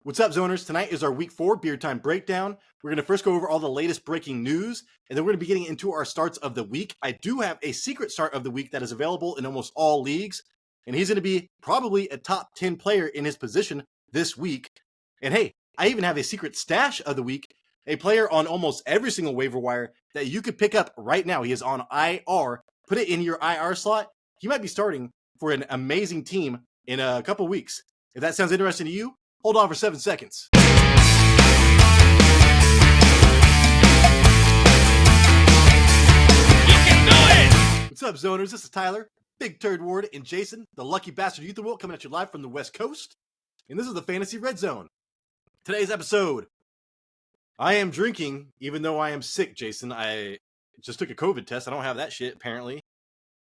What's up, Zoners? Tonight is our Week 4 Beer Time Breakdown. We're going to first go over all the latest breaking news, and then we're going to be getting into our starts of the week. I do have a secret start of the week that is available in almost all leagues, and he's going to be probably a top 10 player in his position this week. And hey, I even have a secret stash of the week, a player on almost every single waiver wire that you could pick up right now. He is on IR. Put it in your IR slot. He might be starting for an amazing team in a couple weeks. If that sounds interesting to you, hold on for 7 seconds. You can do it! What's up, Zoners? This is Tyler, Big Turd Ward, and Jason, the lucky bastard youth world, coming at you live from the West Coast. And this is the Fantasy Red Zone. Today's episode, I am drinking, even though I am sick, Jason. I just took a COVID test. I don't have that shit, apparently.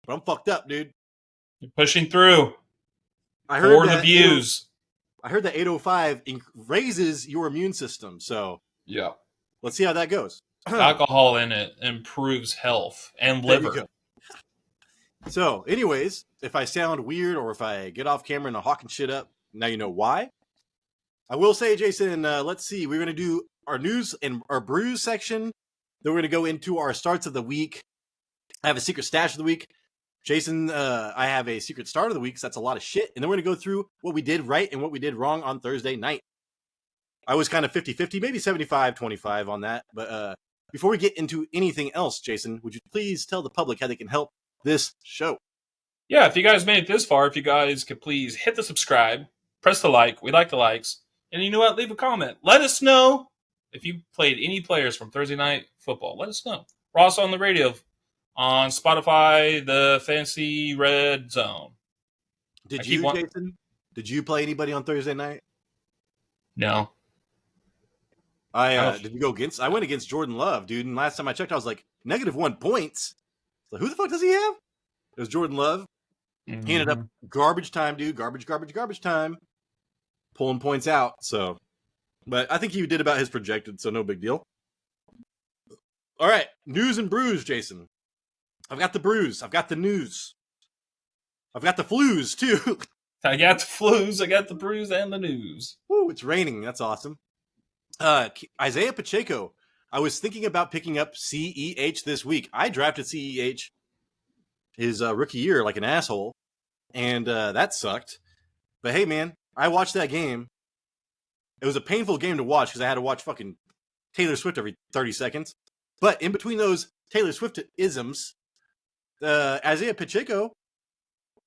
But I'm fucked up, dude. You're pushing through. I heard For that the views. I heard that 805 raises your immune system. So Yeah. let's see how that goes. Alcohol in it improves health and There you liver. go. So, anyways, if I sound weird or if I get off camera and I'm hawking shit up, now you know why. I will say, Jason, let's see. We're going to do our news and our brews section. Then we're going to go into our starts of the week. I have a secret stash of the week. Jason, I have a secret start of the week, so that's a lot of shit. And then we're going to go through what we did right and what we did wrong on Thursday night. I was kind of 50-50, maybe 75-25 on that. But before we get into anything else, Jason, would you please tell the public how they can help this show? Yeah, if you guys made it this far, if you guys could please hit the subscribe, press the like. We like the likes. And you know what? Leave a comment. Let us know if you played any players from Thursday Night Football. Let us know. We're also on the radio on Spotify, the Fantasy Red Zone. Did you, Jason? Did you play anybody on Thursday night? No. Did you go against? I went against Jordan Love, dude. And last time I checked, I was like -1 points. So who the fuck does he have? It was Jordan Love. Mm-hmm. He ended up garbage time, dude. Garbage time. Pulling points out. So, but I think he did about his projected, so no big deal. All right, news and brews, Jason. I've got the brews. I've got the news. I've got the flus, too. I got the flus, I got the brews, and the news. Woo, it's raining. That's awesome. Isaiah Pacheco. I was thinking about picking up CEH this week. I drafted CEH his rookie year like an asshole, and that sucked. But hey, man, I watched that game. It was a painful game to watch because I had to watch fucking Taylor Swift every 30 seconds. But in between those Taylor Swift-isms, Isaiah Pacheco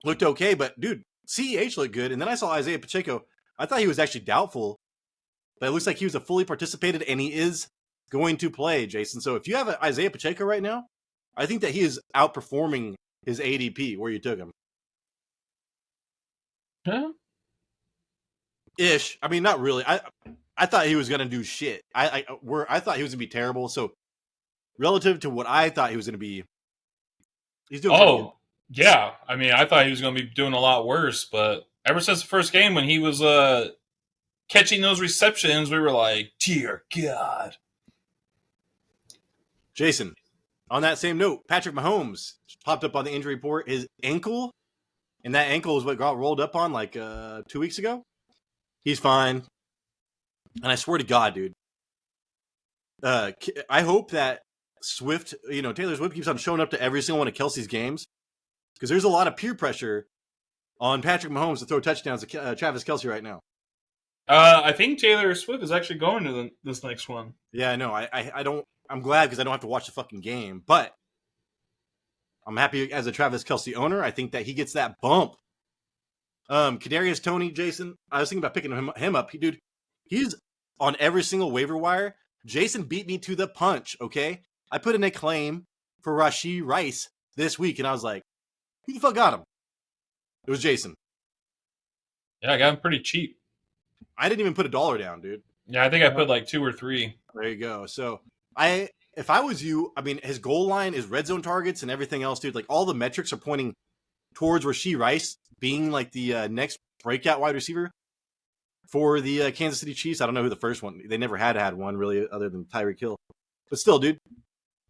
looked okay, but dude, CEH looked good. And then I saw Isaiah Pacheco. I thought he was actually doubtful, but it looks like he was a fully participated, and he is going to play, Jason. So if you have an Isaiah Pacheco right now, I think that he is outperforming his ADP where you took him. Huh? Ish. I mean, not really. I thought he was going to do shit. I thought he was going to be terrible. So relative to what I thought he was going to be, he's doing pretty good. Yeah. I mean, I thought he was going to be doing a lot worse, but ever since the first game when he was catching those receptions, we were like, dear God. Jason, on that same note, Patrick Mahomes popped up on the injury report. His ankle, and that ankle is what got rolled up on like 2 weeks ago. He's fine. And I swear to God, dude, I hope that Taylor Swift keeps on showing up to every single one of Kelsey's games, because there's a lot of peer pressure on Patrick Mahomes to throw touchdowns to Travis Kelce right now. I think Taylor Swift is actually going to this next one. Yeah, I know. I don't. I'm glad because I don't have to watch the fucking game. But I'm happy as a Travis Kelce owner. I think that he gets that bump. Kadarius Toney, Jason. I was thinking about picking him up. Dude, he's on every single waiver wire. Jason beat me to the punch. Okay, I put in a claim for Rashee Rice this week, and I was like, "Who the fuck got him?" It was Jason. Yeah, I got him pretty cheap. I didn't even put $1 down, dude. Yeah, I think I put like 2 or 3. There you go. So if I was you, I mean, his goal line is red zone targets and everything else, dude. Like all the metrics are pointing towards Rashee Rice being like the next breakout wide receiver for the Kansas City Chiefs. I don't know who the first one. They never had one really, other than Tyreek Hill. But still, dude,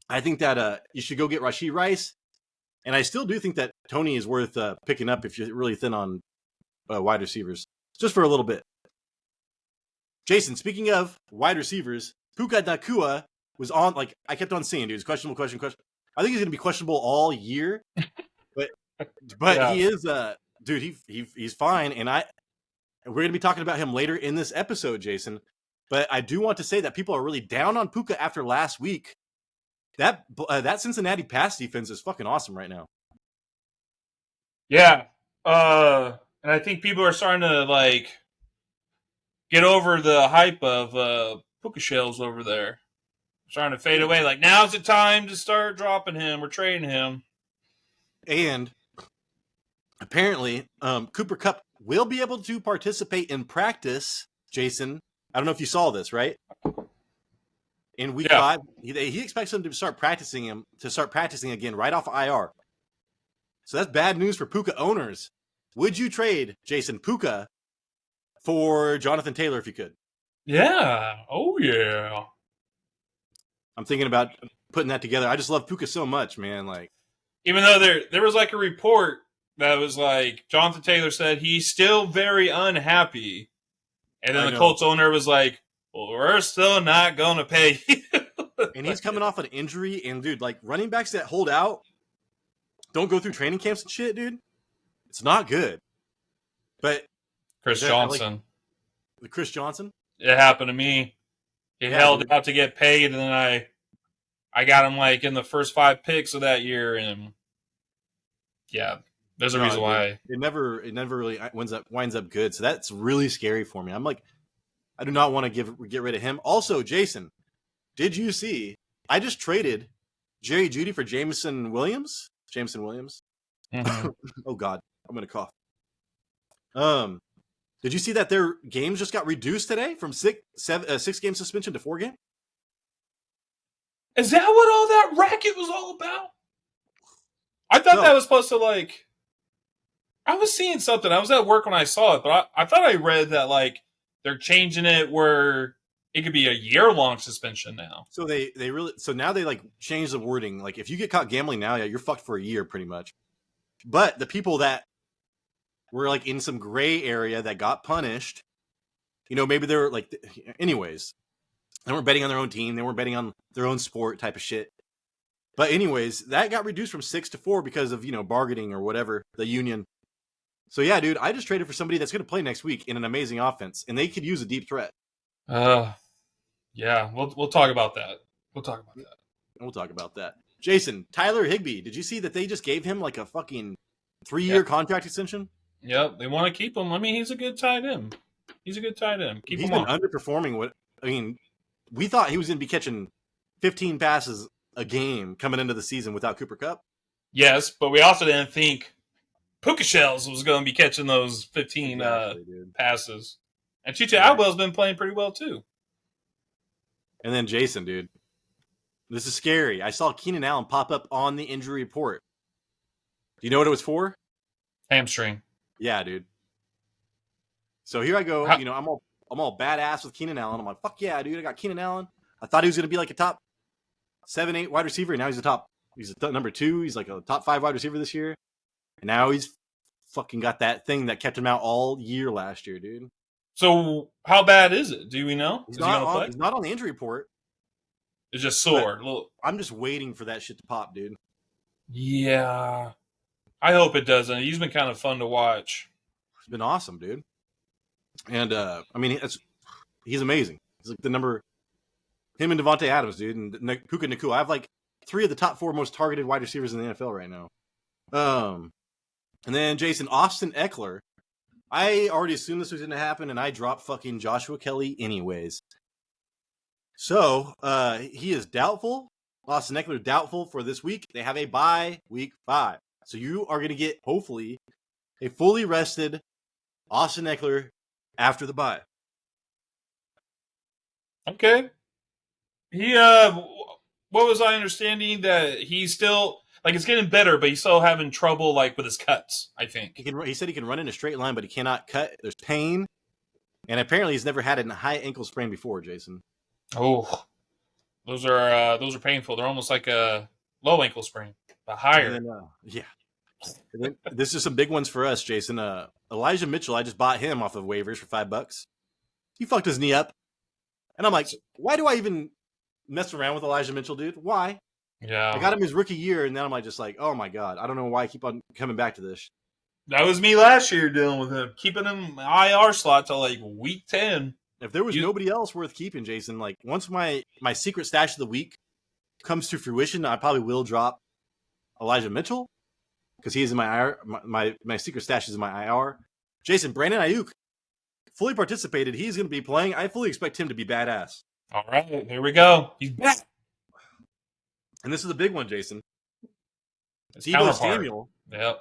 I think that you should go get Rashee Rice, and I still do think that Toney is worth picking up if you're really thin on wide receivers, just for a little bit. Jason, speaking of wide receivers, Puka Nakua was on, like, I kept on saying, dude, it's questionable, question. I think he's going to be questionable all year, but Yeah. he is, dude, he's fine. And we're going to be talking about him later in this episode, Jason. But I do want to say that people are really down on Puka after last week. That Cincinnati pass defense is fucking awesome right now. Yeah. And I think people are starting to like get over the hype of Puka Shells over there. Starting to fade away. Like, now's the time to start dropping him or trading him. And apparently, Cooper Kupp will be able to participate in practice, Jason. I don't know if you saw this, right? In week 5, he expects him to start practicing again right off IR. So that's bad news for Puka owners. Would you trade, Jason, Puka for Jonathan Taylor if you could? Yeah. Oh, yeah. I'm thinking about putting that together. I just love Puka so much, man. Like, even though there was like a report that was like Jonathan Taylor said he's still very unhappy, and then the Colts owner was like, "Well, we're still not going to pay you." And he's coming off an injury, and dude, like running backs that hold out don't go through training camps and shit, dude. It's not good. But Chris Johnson, Chris Johnson, it happened to me. He held out to get paid, and then I got him like in the first 5 picks of that year, and yeah, there's a reason why it never really winds up good. So that's really scary for me. I'm like, I do not want to get rid of him. Also, Jason, did you see? I just traded Jerry Jeudy for Jameson Williams. Mm-hmm. Oh God, I'm gonna cough. Did you see that their games just got reduced today from 6 game suspension to 4 game? Is that what all that racket was all about? I thought that was supposed to like. I was seeing something. I was at work when I saw it, but I thought I read that like they're changing it where it could be a year-long suspension now. So now they like change the wording. Like if you get caught gambling now, yeah, you're fucked for a year pretty much. But the people that were like in some gray area that got punished, you know, maybe they're like, anyways, they weren't betting on their own team. They weren't betting on their own sport type of shit. But anyways, that got reduced from 6 to 4 because of, you know, bargaining or whatever, the union. So yeah, dude, I just traded for somebody that's going to play next week in an amazing offense, and they could use a deep threat. Yeah, we'll talk about that. We'll talk about that. Jason, Tyler Higbee, did you see that they just gave him like a fucking 3-year contract extension? Yep, they want to keep him. I mean, he's a good tight end. Keep him on. He's been underperforming. We thought he was going to be catching 15 passes a game coming into the season without Cooper Kupp. Yes, but we also didn't think Puka Shells was going to be catching those 15 passes. And Chicha Alwell's been playing pretty well, too. And then Jason, dude. This is scary. I saw Keenan Allen pop up on the injury report. Do you know what it was for? Hamstring. Yeah, dude. So here I go. You know, I'm all badass with Keenan Allen. I'm like, fuck yeah, dude. I got Keenan Allen. I thought he was going to be like a top 7-8 wide receiver. And now he's a number 2. He's like a top 5 wide receiver this year. And now he's fucking got that thing that kept him out all year last year, dude. So how bad is it? Do we know? He's not on the injury report. It's just sore. I'm just waiting for that shit to pop, dude. Yeah. I hope it doesn't. He's been kind of fun to watch. It's been awesome, dude. And, I mean, he's amazing. He's like him and Devontae Adams, dude, and Puka Nakua. I have like 3 of the top 4 most targeted wide receivers in the NFL right now. And then Jason, Austin Eckler. I already assumed this was going to happen, and I dropped fucking Joshua Kelly anyways. So, he is doubtful. Austin Eckler doubtful for this week. They have a bye week 5. So you are going to get, hopefully, a fully rested Austin Eckler after the bye. Okay. What was I understanding that he's still, like, it's getting better, but he's still having trouble, like, with his cuts, I think. He said he can run in a straight line, but he cannot cut. There's pain. And apparently he's never had a high ankle sprain before, Jason. Oh, those are painful. They're almost like a low ankle sprain, but higher. And then, yeah. And then, this is some big ones for us, Jason. Elijah Mitchell, I just bought him off of waivers for $5. He fucked his knee up. And I'm like, why do I even mess around with Elijah Mitchell, dude? Why? I Yeah. got him his rookie year, and then I'm like, just like, oh my God. I don't know why I keep on coming back to this. That was me last year dealing with him, keeping him in my IR slot till like week 10. If there was nobody else worth keeping, Jason, like once my secret stash of the week comes to fruition, I probably will drop Elijah Mitchell because he's in my IR. My secret stash is in my IR. Jason, Brandon Ayuk fully participated. He's going to be playing. I fully expect him to be badass. All right, here we go. He's back. And this is a big one, Jason. His Deebo counterpart. Samuel. Yep.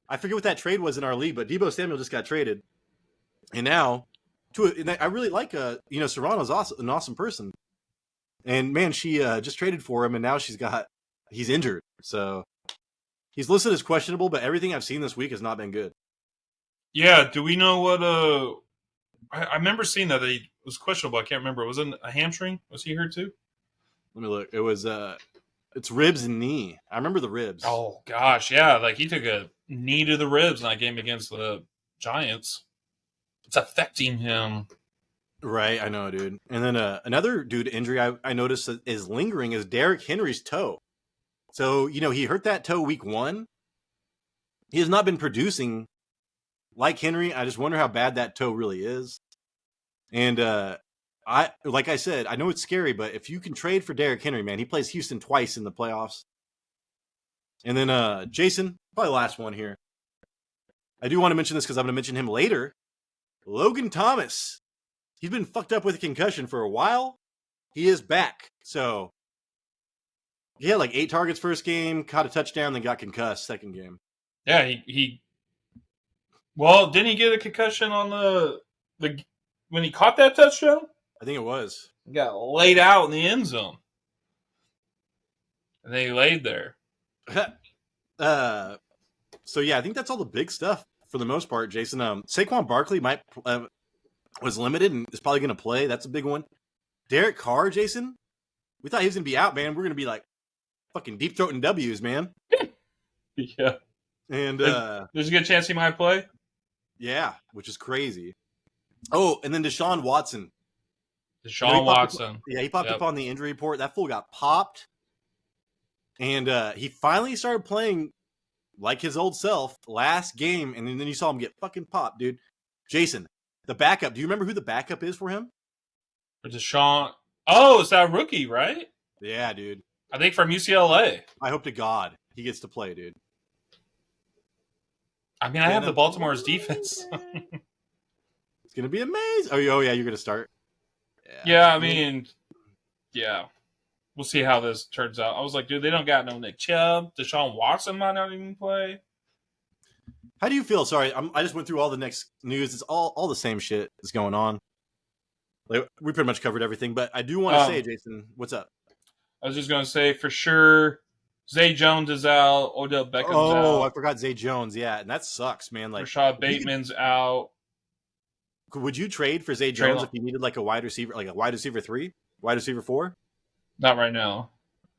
I forget what that trade was in our league, but Deebo Samuel just got traded, and now I really like Serrano's an awesome person, and man, she just traded for him, and now he's injured, so he's listed as questionable. But everything I've seen this week has not been good. Yeah. Do we know what? I remember seeing that he was questionable. I can't remember. Was it a hamstring? Was he hurt too? Let me look. It was it's ribs and knee. I remember the ribs. Oh gosh, yeah. Like he took a knee to the ribs in that game against the Giants. It's affecting him. Right, I know, dude. And then another dude injury I noticed is lingering is Derrick Henry's toe. So, he hurt that toe week 1. He has not been producing like Henry. I just wonder how bad that toe really is. And like I said, I know it's scary, but if you can trade for Derrick Henry, man, he plays Houston twice in the playoffs. And then Jason, probably last one here. I do want to mention this because I'm going to mention him later. Logan Thomas. He's been fucked up with a concussion for a while. He is back. So he had like 8 targets first game, caught a touchdown, then got concussed second game. Yeah, he well, didn't he get a concussion on the when he caught that touchdown? I think it was. He got laid out in the end zone. And then he laid there. So yeah, I think that's all the big stuff for the most part, Jason. Saquon Barkley was limited and is probably going to play. That's a big one. Derek Carr, Jason, we thought he was going to be out, man. We're going to be like fucking deep throating W's, man. Yeah. And there's a good chance he might play. Yeah, which is crazy. Oh, and then Deshaun Watson. Deshaun Watson. He popped up on the injury report. That fool got popped. And he finally started playing like his old self last game, and then you saw him get fucking popped, dude. Jason, the backup. Do you remember who the backup is for him? For Deshaun. Oh, it's that rookie, right? Yeah, dude. I think from UCLA. I hope to God he gets to play, dude. I mean, I have the Baltimore's defense. It's going to be amazing. Oh, yeah, you're going to start? Yeah, I mean, yeah. We'll see how this turns out. I was like, dude, they don't got no Nick Chubb. Deshaun Watson might not even play. How do you feel? Sorry, I just went through all the next news. It's all the same shit is going on. Like, we pretty much covered everything, but I do want to say, Jason, what's up? I was just going to say, for sure, Zay Jones is out. Odell Beckham's out. Oh, I forgot Zay Jones. Yeah, and that sucks, man. Like Rashad Bateman's out. Would you trade for Zay Jones if you needed like a wide receiver 3, wide receiver 4? Not right now.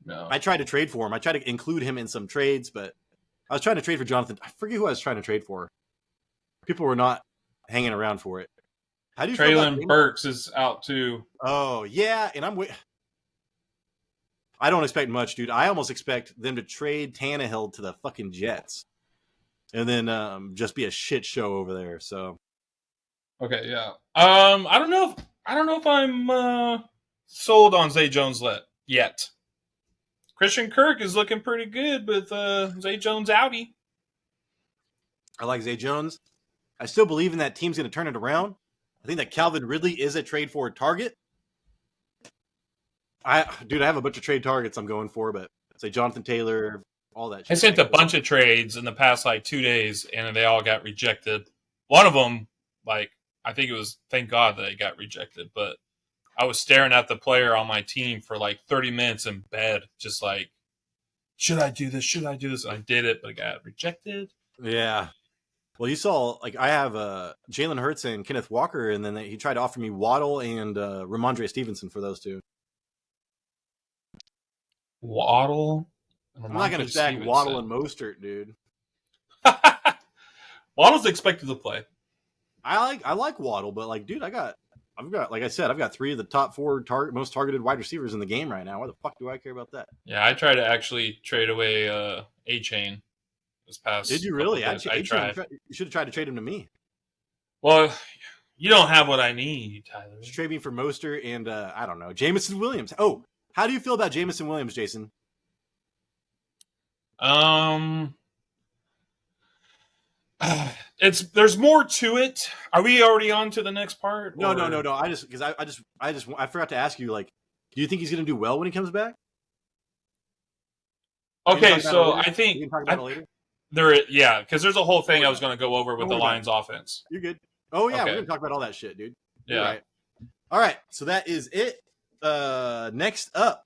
No. I tried to trade for him. I tried to include him in some trades, but I was trying to trade for Jonathan. I forget who I was trying to trade for. People were not hanging around for it. How do you feel about Traylon Burks is out too. Oh, yeah, and I don't expect much, dude. I almost expect them to trade Tannehill to the fucking Jets, and then just be a shit show over there. So, okay, yeah. I don't know if I'm sold on Zay Jones yet. Christian Kirk is looking pretty good with Zay Jones outie. I like Zay Jones. I still believe in that team's going to turn it around. I think that Calvin Ridley is a trade forward target. I have a bunch of trade targets I'm going for, but say Jonathan Taylor, all that shit. I sent a bunch of trades in the past 2 days, and they all got rejected. One of them, I think it was thank God that it got rejected, but I was staring at the player on my team for 30 minutes in bed, just should I do this? Should I do this? And I did it, but it got rejected. Yeah. Well, you saw, I have Jalen Hurts and Kenneth Walker, and then he tried to offer me Waddle and Ramondre Stevenson for those two. Waddle? I'm not going to stack Waddle and Mostert, dude. Waddle's expected to play. I like Waddle, but dude, I got I've got, like I said, I've got 3 of the top 4 most targeted wide receivers in the game right now. Why the fuck do I care about that? Yeah, I tried to actually trade away A Chain this Did past you couple really? of days. I A-Chain, tried. you should have tried to trade him to me. Well, you don't have what I need, Tyler. Just trade me for Moster and I don't know, Jameson Williams. Oh, how do you feel about Jameson Williams, Jason? Um, there's more to it. Are we already on to the next part? No. I forgot to ask you. Like, do you think he's going to do well when he comes back? Okay, so I We think can talk about it later. because there's a whole thing I was going to go over with the Lions offense. You're good. Oh yeah, Okay. we're going to talk about all that shit, dude. You're Yeah. right. All right, so that is it. Next up,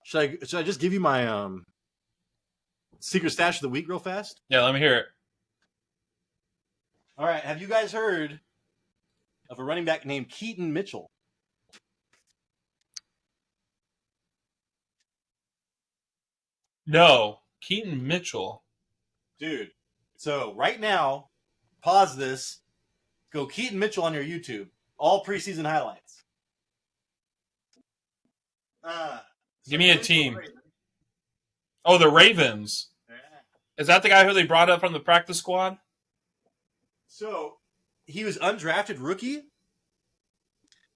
should I just give you my secret stash of the week real fast? Yeah, let me hear it. All right, have you guys heard of a running back named Keaton Mitchell? No, Keaton Mitchell. Dude, so right now, pause this, go Keaton Mitchell on your YouTube, all preseason highlights. Give me a team. Oh, the Ravens. Is that the guy who they brought up from the practice squad? So he was undrafted rookie.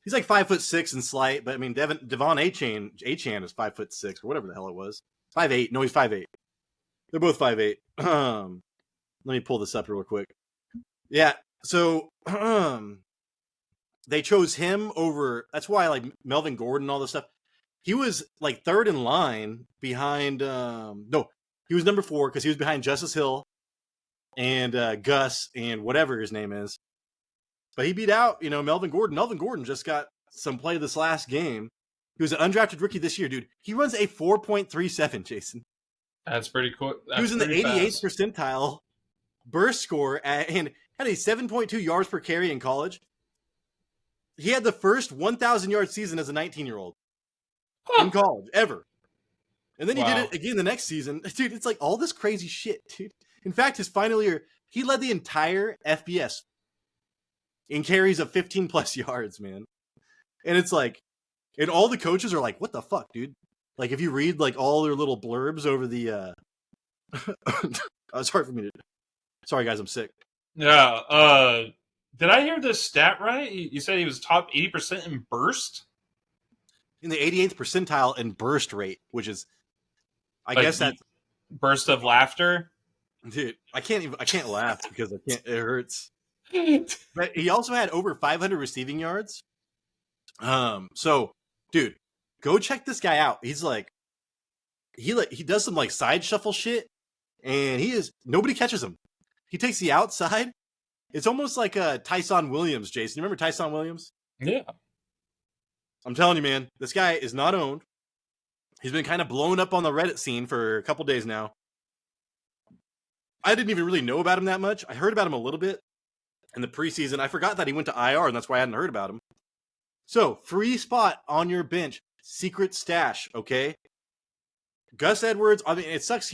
He's like 5'6" and slight, but I mean Devon Achane is 5'6" or whatever the hell it was. 5'8". No, he's 5'8". They're both 5'8". Let me pull this up real quick. Yeah, so they chose him over. That's why like Melvin Gordon and all this stuff. He was like third in line behind. No, he was number 4 because he was behind Justice Hill and Gus and whatever his name is. But he beat out, Melvin Gordon. Melvin Gordon just got some play this last game. He was an undrafted rookie this year, dude. He runs a 4.37, Jason. That's pretty cool. He was in the 88th percentile burst score and had a 7.2 yards per carry in college. He had the first 1,000-yard season as a 19-year-old in college, ever. And then he did it again the next season. Dude, it's like all this crazy shit, dude. In fact, his final year, he led the entire FBS in carries of 15-plus yards, man. And it's like, and all the coaches are like, what the fuck, dude? Like, if you read, like, all their little blurbs over the, it's hard for me to, sorry, guys, I'm sick. Yeah, did I hear this stat right? You said he was top 80% in burst? In the 88th percentile in burst rate, which is, I guess that's... Burst of laughter? Dude, I can't laugh because it hurts. But he also had over 500 receiving yards. So, dude, go check this guy out. He's like, he does some like side shuffle shit, and nobody catches him. He takes the outside. It's almost like a Tyson Williams, Jason. You remember Tyson Williams? Yeah. I'm telling you, man, this guy is not owned. He's been kind of blown up on the Reddit scene for a couple days now. I didn't even really know about him that much. I heard about him a little bit in the preseason. I forgot that he went to IR, and that's why I hadn't heard about him. So, free spot on your bench. Secret stash, okay? Gus Edwards, I mean, it sucks,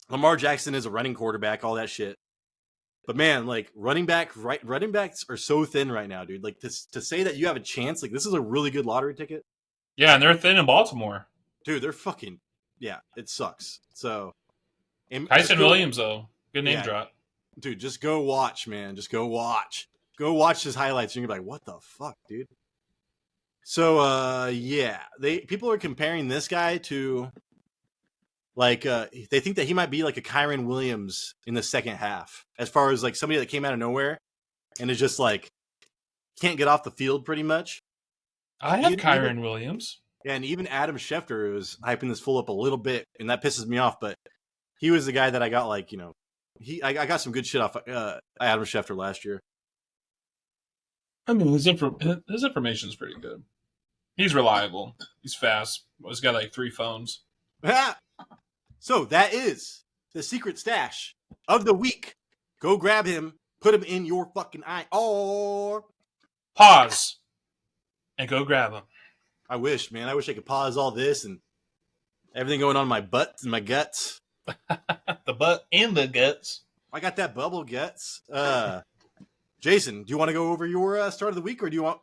Lamar Jackson is a running quarterback, all that shit. But man, like, running backs are so thin right now, dude. Like, to say that you have a chance, like, this is a really good lottery ticket. Yeah, and they're thin in Baltimore. Dude, they're fucking, yeah, it sucks. So, Tyson Williams, though. Good name drop. Dude, just go watch, man. Just go watch. Go watch his highlights, and you're gonna be like, what the fuck, dude? So, yeah. People are comparing this guy to, like, they think that he might be like a Kyren Williams in the second half, as far as, like, somebody that came out of nowhere and is just, like, can't get off the field pretty much. I have Kyren Williams. Yeah, and even Adam Schefter was hyping this full up a little bit, and that pisses me off, but he was the guy that I got, like, I got some good shit off Adam Schefter last year. I mean, his information is pretty good. He's reliable. He's fast. He's got like 3 phones. So that is the secret stash of the week. Go grab him, put him in your fucking eye, or pause and go grab him. I wish, man. I wish I could pause all this and everything going on in my butt and my guts. The butt and the guts. I got that bubble guts. Jason, do you want to go over your start of the week, or do you want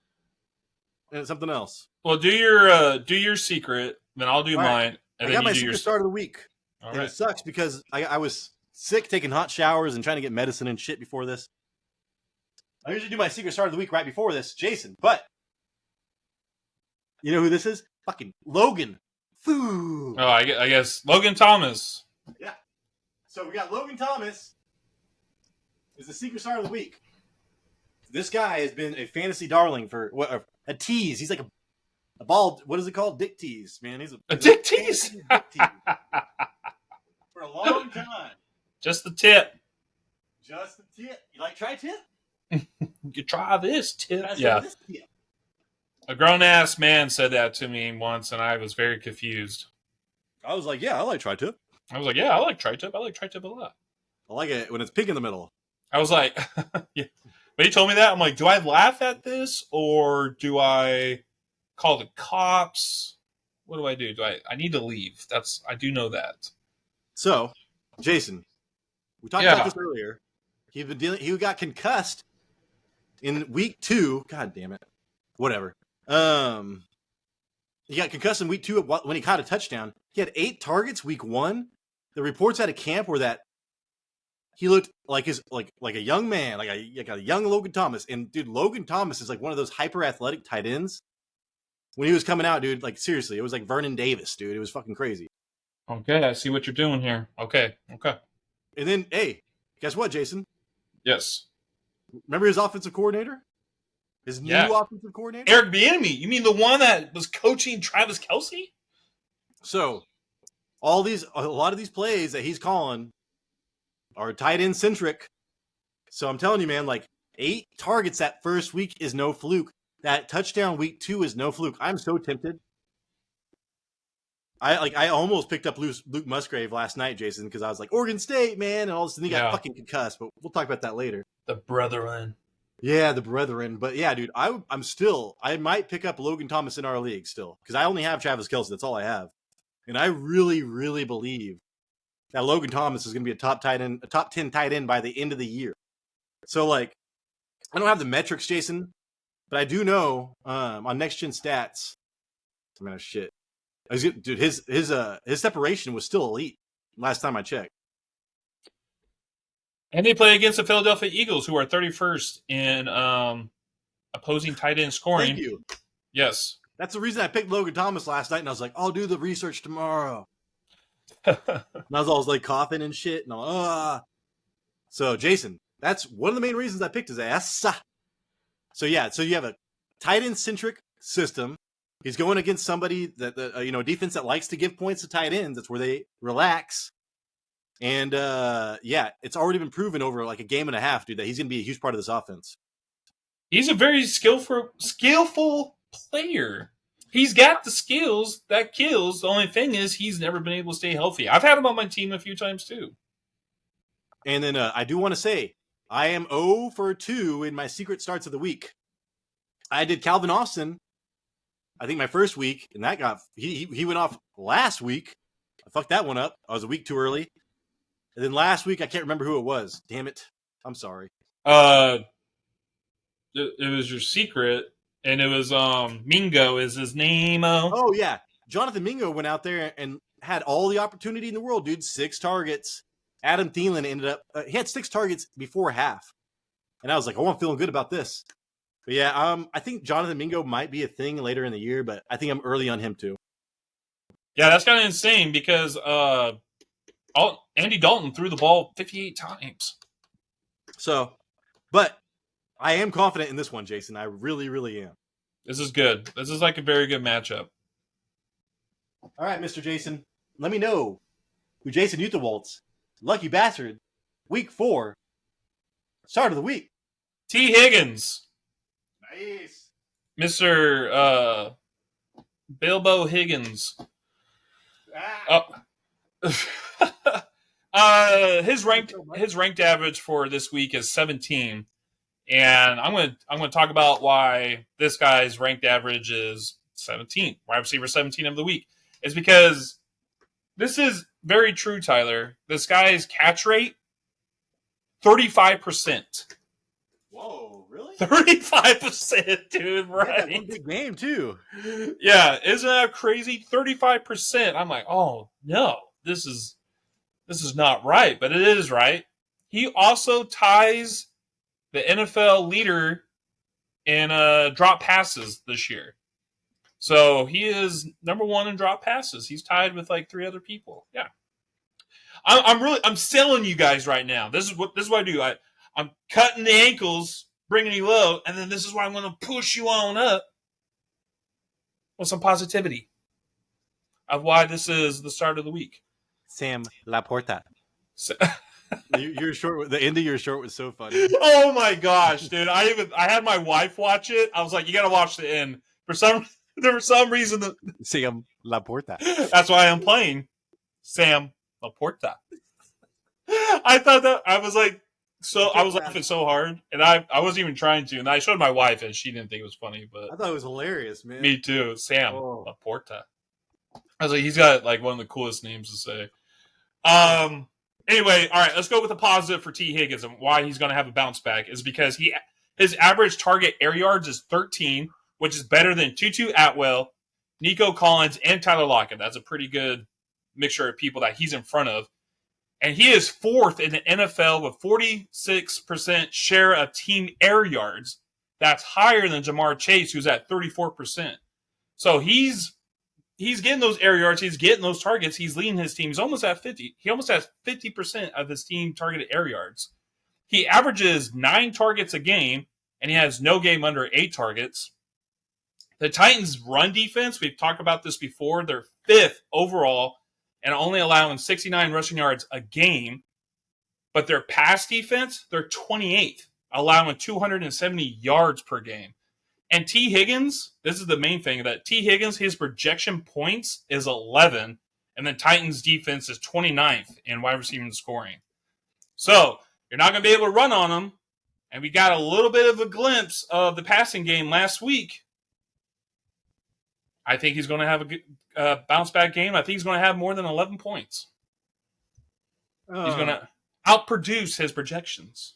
something else? Well, do your secret, then I'll do All right. mine, and I then got you my do your. secret start of the week. All And it right. sucks because I was sick, taking hot showers and trying to get medicine and shit before this. I usually do my secret start of the week right before this, Jason. But you know who this is? Fucking Logan. Foo. Oh, I guess Logan Thomas. Yeah. So we got Logan Thomas is the secret start of the week. This guy has been a fantasy darling for what a tease. He's like a bald. What is it called? Dick tease, man. He's A dick tease? Dick tease for a long time. Just the tip. Just the tip. You like tri-tip? You try this tip. Try Yeah. this tip. A grown ass man said that to me once, and I was very confused. I was like, yeah, I like tri-tip. I was like, yeah, I like tri-tip. I like tri-tip a lot. I like it when it's pink in the middle. I was like, yeah. But he told me that. I'm like, do I laugh at this or do I call the cops? What do I do? I need to leave? I do know that. So, Jason, we talked about this earlier. He got concussed in week 2. God damn it. Whatever. He got concussed in week 2 when he caught a touchdown. He had 8 targets week 1. The reports at a camp were that he looked like a young man, like a young Logan Thomas. And dude, Logan Thomas is like one of those hyper athletic tight ends. When he was coming out, dude, like seriously, it was like Vernon Davis, dude. It was fucking crazy. Okay, I see what you're doing here. Okay. And then, hey, guess what, Jason? Yes. Remember his offensive coordinator? His new offensive coordinator? Eric Bieniemy. You mean the one that was coaching Travis Kelce? So, a lot of these plays that he's calling are tight end centric. So I'm telling you, man, like 8 targets that first week is no fluke. That touchdown week 2 is no fluke. I'm so tempted. I almost picked up Luke Musgrave last night, Jason, because I was like, Oregon State, man, and all of a sudden he got fucking concussed. But we'll talk about that later. The brethren. Yeah, the brethren. But yeah, dude, I might pick up Logan Thomas in our league still because I only have Travis Kelce. That's all I have, and I really, really believe that Logan Thomas is going to be a top 10 tight end by the end of the year. So like, I don't have the metrics, Jason, but I do know on Next Gen Stats. I mean, shit. Dude, his separation was still elite last time I checked. And they play against the Philadelphia Eagles, who are 31st in opposing tight end scoring. Thank you. Yes. That's the reason I picked Logan Thomas last night, and I was like, I'll do the research tomorrow. And I was always like coughing and shit, and So, Jason, that's one of the main reasons I picked his ass. So you have a tight end centric system. He's going against somebody that defense that likes to give points to tight ends. That's where they relax. And it's already been proven over like a game and a half, dude, that he's going to be a huge part of this offense. He's a very skillful player. He's got the skills that kills. The only thing is he's never been able to stay healthy. I've had him on my team a few times too. And then I do want to say I am 0 for 2 in my secret starts of the week. I did Calvin Austin, I think my first week, and that he went off last week. I fucked that one up. I was a week too early. And then last week, I can't remember who it was. Damn it. I'm sorry. It was your secret, and it was Mingo is his name. Oh, yeah. Jonathan Mingo went out there and had all the opportunity in the world, dude. 6 targets. Adam Thielen ended up, he had 6 targets before half. And I was like, oh, I'm feeling good about this. But yeah, I think Jonathan Mingo might be a thing later in the year, but I think I'm early on him too. Yeah, that's kind of insane because Andy Dalton threw the ball 58 times. So, but I am confident in this one, Jason. I really, really am. This is good. This is like a very good matchup. All right, Mr. Jason. Let me know who Jason Utherwalt's lucky bastard, week 4, start of the week. T. Higgins. Nice. Mr. Bilbo Higgins. His ranked average for this week is 17. And I'm gonna talk about why this guy's ranked average is 17, wide receiver 17 of the week. It's because this is very true, Tyler. This guy's catch rate, 35%. Whoa. 35%, dude, He had that one right? big game too. Yeah, isn't that crazy? 35%. I'm like, oh no, this is not right, but it is right. He also ties the NFL leader in drop passes this year. So he is number one in drop passes. He's tied with like 3 other people. Yeah, I'm selling you guys right now. This is what I do. I'm cutting the ankles, bringing you low, and then this is why I'm going to push you on up with some positivity of why this is the start of the week. Sam Laporta. So, Your short, the end of your short was so funny. oh my gosh, dude! I had my wife watch it. I was like, you got to watch the end. For some reason, Sam Laporta. that's why I'm playing Sam Laporta. I thought that I was like, so I was laughing so hard, and I wasn't even trying to, and I showed my wife, and she didn't think it was funny, but I thought it was hilarious, man. me too. Sam Laporta. I was like, he's got like one of the coolest names to say. Anyway, all right, let's go with the positive for T. Higgins and why he's going to have a bounce back is because his average target air yards is 13, which is better than Tutu Atwell, Nico Collins, and Tyler Lockett. That's a pretty good mixture of people that he's in front of. And he is 4th in the NFL with 46% share of team air yards. That's higher than Jamar Chase, who's at 34%. So he's getting those air yards. He's getting those targets. He's leading his team. He's almost at 50. He almost has 50% of his team targeted air yards. He averages 9 targets a game, and he has no game under 8 targets. The Titans' run defense, we've talked about this before, they're 5th overall and only allowing 69 rushing yards a game. But their pass defense, they're 28th, allowing 270 yards per game. And T. Higgins, this is the main thing, that T. Higgins, his projection points is 11, and the Titans' defense is 29th in wide receiver scoring. So you're not going to be able to run on them. And we got a little bit of a glimpse of the passing game last week. I think he's going to have a good bounce back game. I think he's going to have more than 11 points. He's going to outproduce his projections.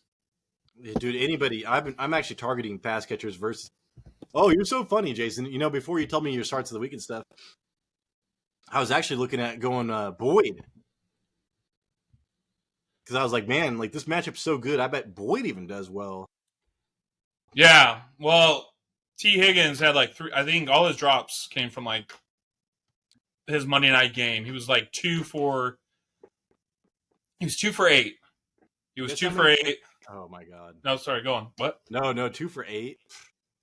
Dude, anybody, I'm actually targeting pass catchers versus. Oh, you're so funny, Jason. You know, before you told me your starts of the week and stuff, I was actually looking at going Boyd. Because I was like, man, like this matchup's so good. I bet Boyd even does well. Yeah, well, T. Higgins had like 3. I think all his drops came from like his Monday night game. He was like 2 for 8. He was 2 for 8. Oh my God. No, sorry, go on. What? No, 2 for 8.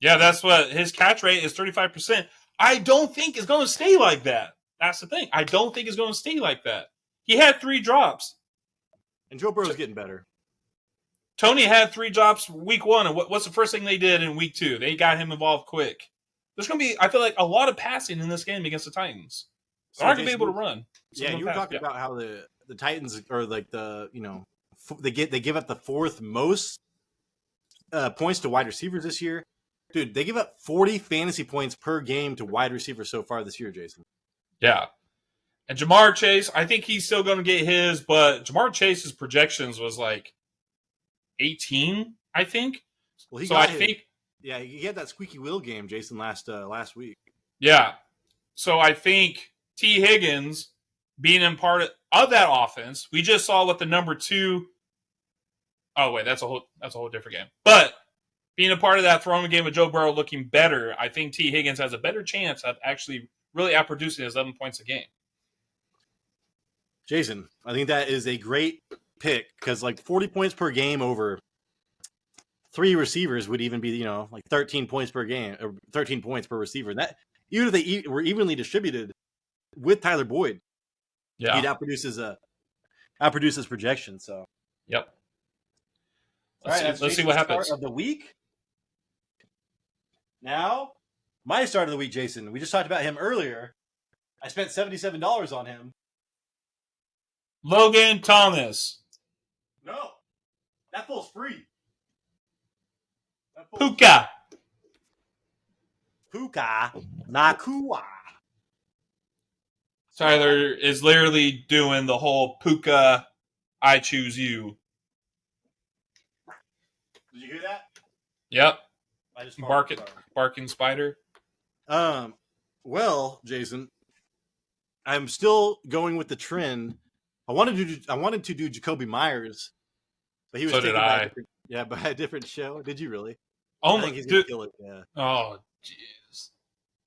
Yeah, that's what his catch rate is, 35%. I don't think it's going to stay like that. That's the thing. I don't think it's going to stay like that. He had 3 drops. And Joe Burrow's getting better. Tony had 3 drops week 1, and what's the first thing they did in week 2? They got him involved quick. There's going to be, I feel like, a lot of passing in this game against the Titans. They're not going to be able to run. So yeah, you were talking about how the Titans are like they give up the 4th most points to wide receivers this year. Dude, they give up 40 fantasy points per game to wide receivers so far this year, Jason. Yeah. And Jamar Chase, I think he's still going to get his, but Jamar Chase's projections was like 18, I think. Well, he had that squeaky wheel game, Jason, last week. Yeah. So I think T. Higgins being in part of that offense, we just saw what the number 2. Oh wait, that's a whole different game. But being a part of that throwing game with Joe Burrow looking better, I think T. Higgins has a better chance of actually really outproducing his 11 points a game. Jason, I think that is a great pick because like 40 points per game over 3 receivers would even be, like 13 points per game, or 13 points per receiver. And that even if they were evenly distributed with Tyler Boyd, yeah, he'd outproduce his projection. So, yep. Let's see what happens. Start of the week. Now, my start of the week, Jason. We just talked about him earlier. I spent $77 on him. Logan Thomas. No, that fool's free. Puka Nakua. Tyler is literally doing the whole Puka, I choose you. Did you hear that? Yep. I just barking spider. Well, Jason, I'm still going with the trend. I wanted to do Jacoby Myers, but he was So did taken by I. by a different show. Did you really? Oh I my, think he's gonna dude. kill it. Yeah. Oh, jeez.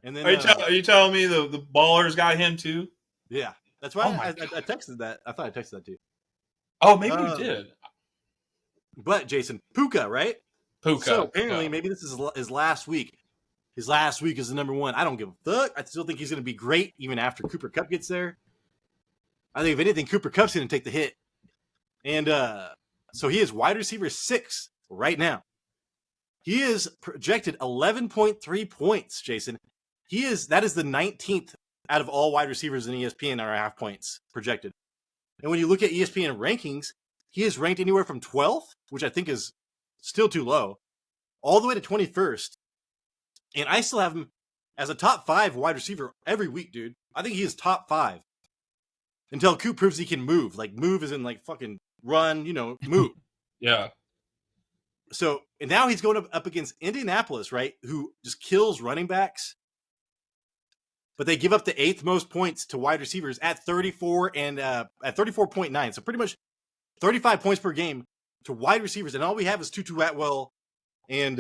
And then Are you telling me the ballers got him too? yeah, that's Oh why my I god. texted that. I thought I texted that too. Oh, maybe you Um, did. but Jason Puka, right? So Puka. apparently, Yeah. maybe this is his last week. His last week is the number one. I don't give a fuck. I still think he's going to be great even after Cooper Cup gets there. I think if anything, Cooper Cup's going to take the hit. And so he is wide receiver 6 right now. He is projected 11.3 points, Jason. That is the 19th out of all wide receivers in ESPN are half points projected. And when you look at ESPN rankings, he is ranked anywhere from 12th, which I think is still too low, all the way to 21st. And I still have him as a top 5 wide receiver every week, dude. I think he is top 5 until Coop proves he can move. Like, move is in like fucking run, move. Yeah. So, and now he's going up against Indianapolis, right? Who just kills running backs. But they give up the 8th most points to wide receivers at 34 and at 34.9. So pretty much 35 points per game to wide receivers. And all we have is Tutu Atwell and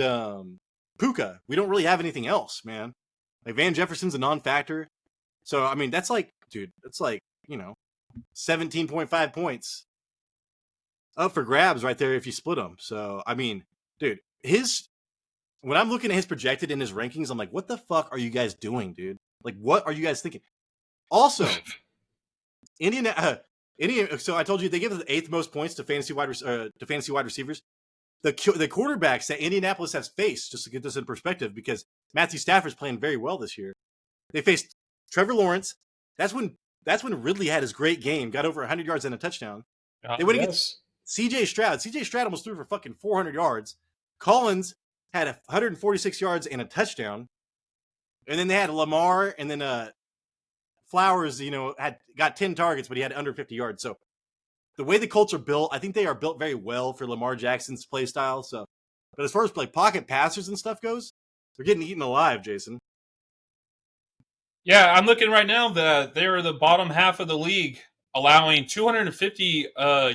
Puka. We don't really have anything else, man. Like Van Jefferson's a non-factor. So, I mean, that's like, dude, that's like, 17.5 points up for grabs right there if you split them. So, I mean, dude, when I'm looking at his projected in his rankings, I'm like, what the fuck are you guys doing, dude? Like, what are you guys thinking? Also, so I told you they give the 8th most points to fantasy wide receivers. The quarterbacks that Indianapolis has faced, just to get this in perspective, because Matthew Stafford's playing very well this year. They faced Trevor Lawrence. That's when Ridley had his great game, got over 100 yards and a touchdown. They went against C.J. Stroud. C.J. Stroud almost threw for fucking 400 yards. Collins had 146 yards and a touchdown. And then they had Lamar, and then Flowers, got 10 targets, but he had under 50 yards. So the way the Colts are built, I think they are built very well for Lamar Jackson's play style. So, but as far as like pocket passers and stuff goes, they're getting eaten alive, Jason. Yeah, I'm looking right now that they're the bottom half of the league, allowing 250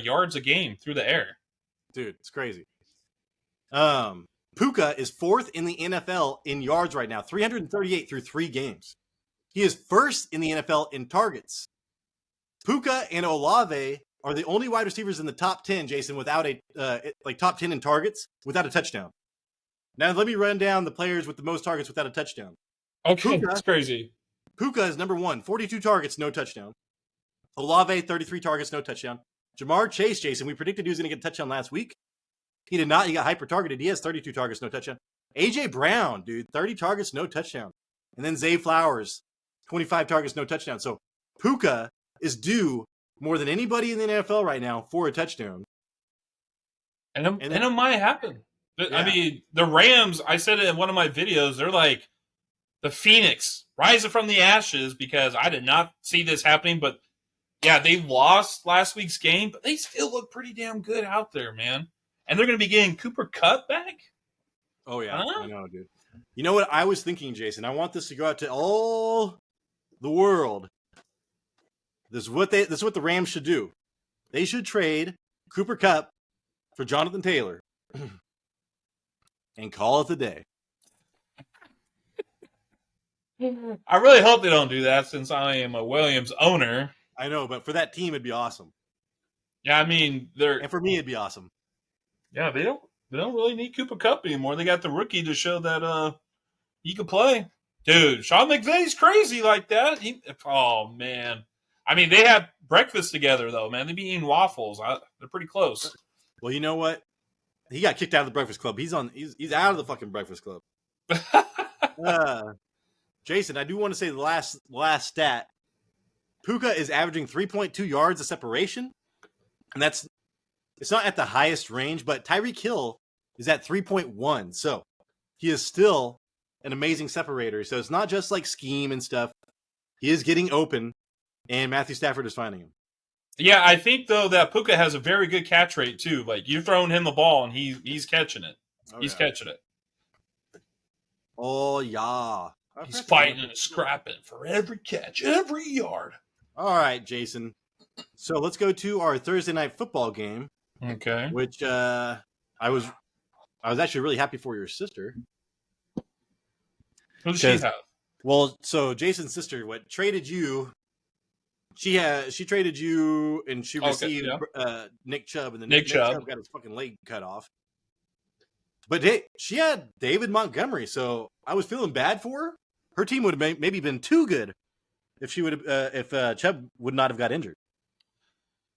yards a game through the air. Dude, it's crazy. Puka is 4th in the NFL in yards right now, 338 through 3 games. He is 1st in the NFL in targets. Puka and Olave are the only wide receivers in the top 10, Jason, without top 10 in targets without a touchdown. Now let me run down the players with the most targets without a touchdown. Okay, that's crazy. Puka is number 1, 42 targets, no touchdown. Olave, 33 targets, no touchdown. Jamar Chase, Jason, we predicted he was going to get a touchdown last week. He did not. He got hyper-targeted. He has 32 targets, no touchdown. A.J. Brown, dude, 30 targets, no touchdown. And then Zay Flowers, 25 targets, no touchdown. So Puka is due more than anybody in the NFL right now for a touchdown. And it might happen. Yeah. I mean, the Rams, I said it in one of my videos, they're like the Phoenix rising from the ashes because I did not see this happening. But, yeah, they lost last week's game, but they still look pretty damn good out there, man. And they're going to be getting Cooper Kupp back? Oh, yeah. Huh? I know, dude. You know what I was thinking, Jason? I want this to go out to all the world. This is what the Rams should do. They should trade Cooper Kupp for Jonathan Taylor and call it the day. I really hope they don't do that since I am a Williams owner. I know, but for that team, it'd be awesome. Yeah, I mean, and for me, it'd be awesome. Yeah, they don't really need Cooper Kupp anymore. They got the rookie to show that he can play. Dude, Sean McVay's crazy like that. Oh man. I mean, they have breakfast together though, man. They be eating waffles. They're pretty close. Well, you know what? He got kicked out of the Breakfast Club. He's out of the fucking Breakfast Club. Jason, I do want to say the last stat. Puka is averaging 3.2 yards of separation, and it's not at the highest range, but Tyreek Hill is at 3.1. So he is still an amazing separator. So it's not just like scheme and stuff. He is getting open, and Matthew Stafford is finding him. Yeah, I think, though, that Puka has a very good catch rate, too. Like, you're throwing him the ball, and he's catching it. He's catching it. Oh yeah. He's fighting and scrapping for every catch, every yard. All right, Jason. So let's go to our Thursday night football game, Okay. which I was actually really happy for your sister. Who does she have? Well, so Jason's sister, traded you? She traded you, and she received Nick Chubb, and then Nick Chubb got his fucking leg cut off. But she had David Montgomery, so I was feeling bad for her. Her team would have maybe been too good if Chubb would not have got injured.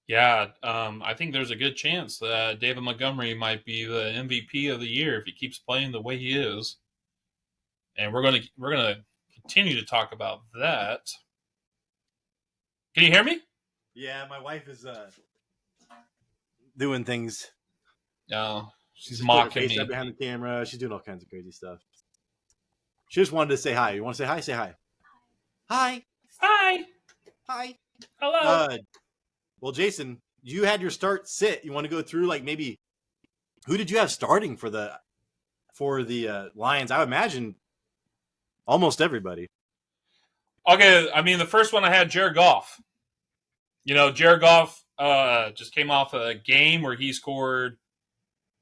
Yeah, I think there's a good chance that David Montgomery might be the MVP of the year if he keeps playing the way he is. And we're gonna continue to talk about that. Can you hear me? Yeah, my wife is doing things. No, she's mocking me behind the camera. She's doing all kinds of crazy stuff. She just wanted to say hi. You want to say hi? Say hi. Hi. Hi. Hi. Hello. Well, Jason, you had your start sit. You want to go through maybe who did you have starting for the Lions? I would imagine almost everybody. Okay, I mean the first one I had Jared Goff. Jared Goff just came off a game where he scored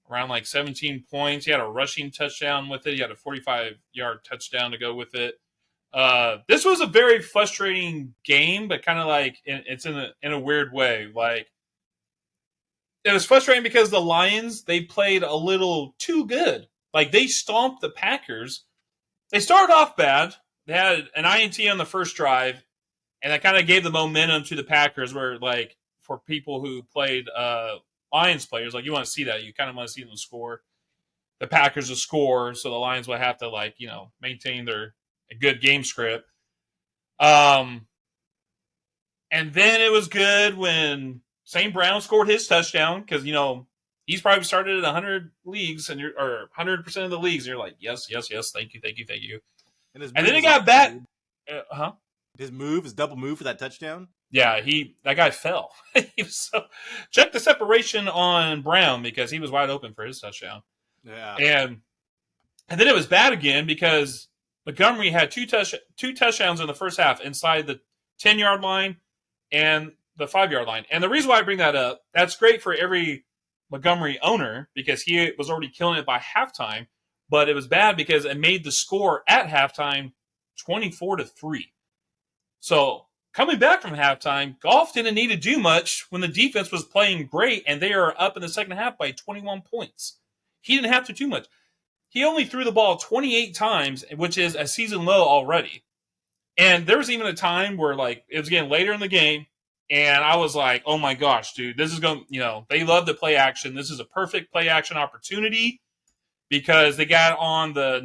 around 17 points. He had a rushing touchdown with it. He had a 45-yard touchdown to go with it. This was a very frustrating game, but kind of it's in a weird way. It was frustrating because the Lions, they played a little too good. They stomped the Packers. They started off bad. They had an INT on the first drive, and that kind of gave the momentum to the Packers where, for people who played Lions players, you want to see that. You kind of want to see them score. The Packers will score, so the Lions will have to, maintain their good game script. And then it was good when St. Brown scored his touchdown because, he's probably started at 100 leagues or 100% of the leagues. And you're like, yes, thank you. And then it got bad. His double move for that touchdown. Yeah, that guy fell. Check the separation on Brown because he was wide open for his touchdown. Yeah, and then it was bad again because Montgomery had two touchdowns in the first half inside the 10-yard line and the 5-yard line. And the reason why I bring that up, that's great for every Montgomery owner because he was already killing it by halftime. But it was bad because it made the score at halftime 24-3. So coming back from halftime, Goff didn't need to do much when the defense was playing great and they are up in the second half by 21 points. He didn't have to do much. He only threw the ball 28 times, which is a season low already. And there was even a time where it was getting later in the game, and I was like, oh my gosh, dude, this is going, they love to play action. This is a perfect play action opportunity because they got on the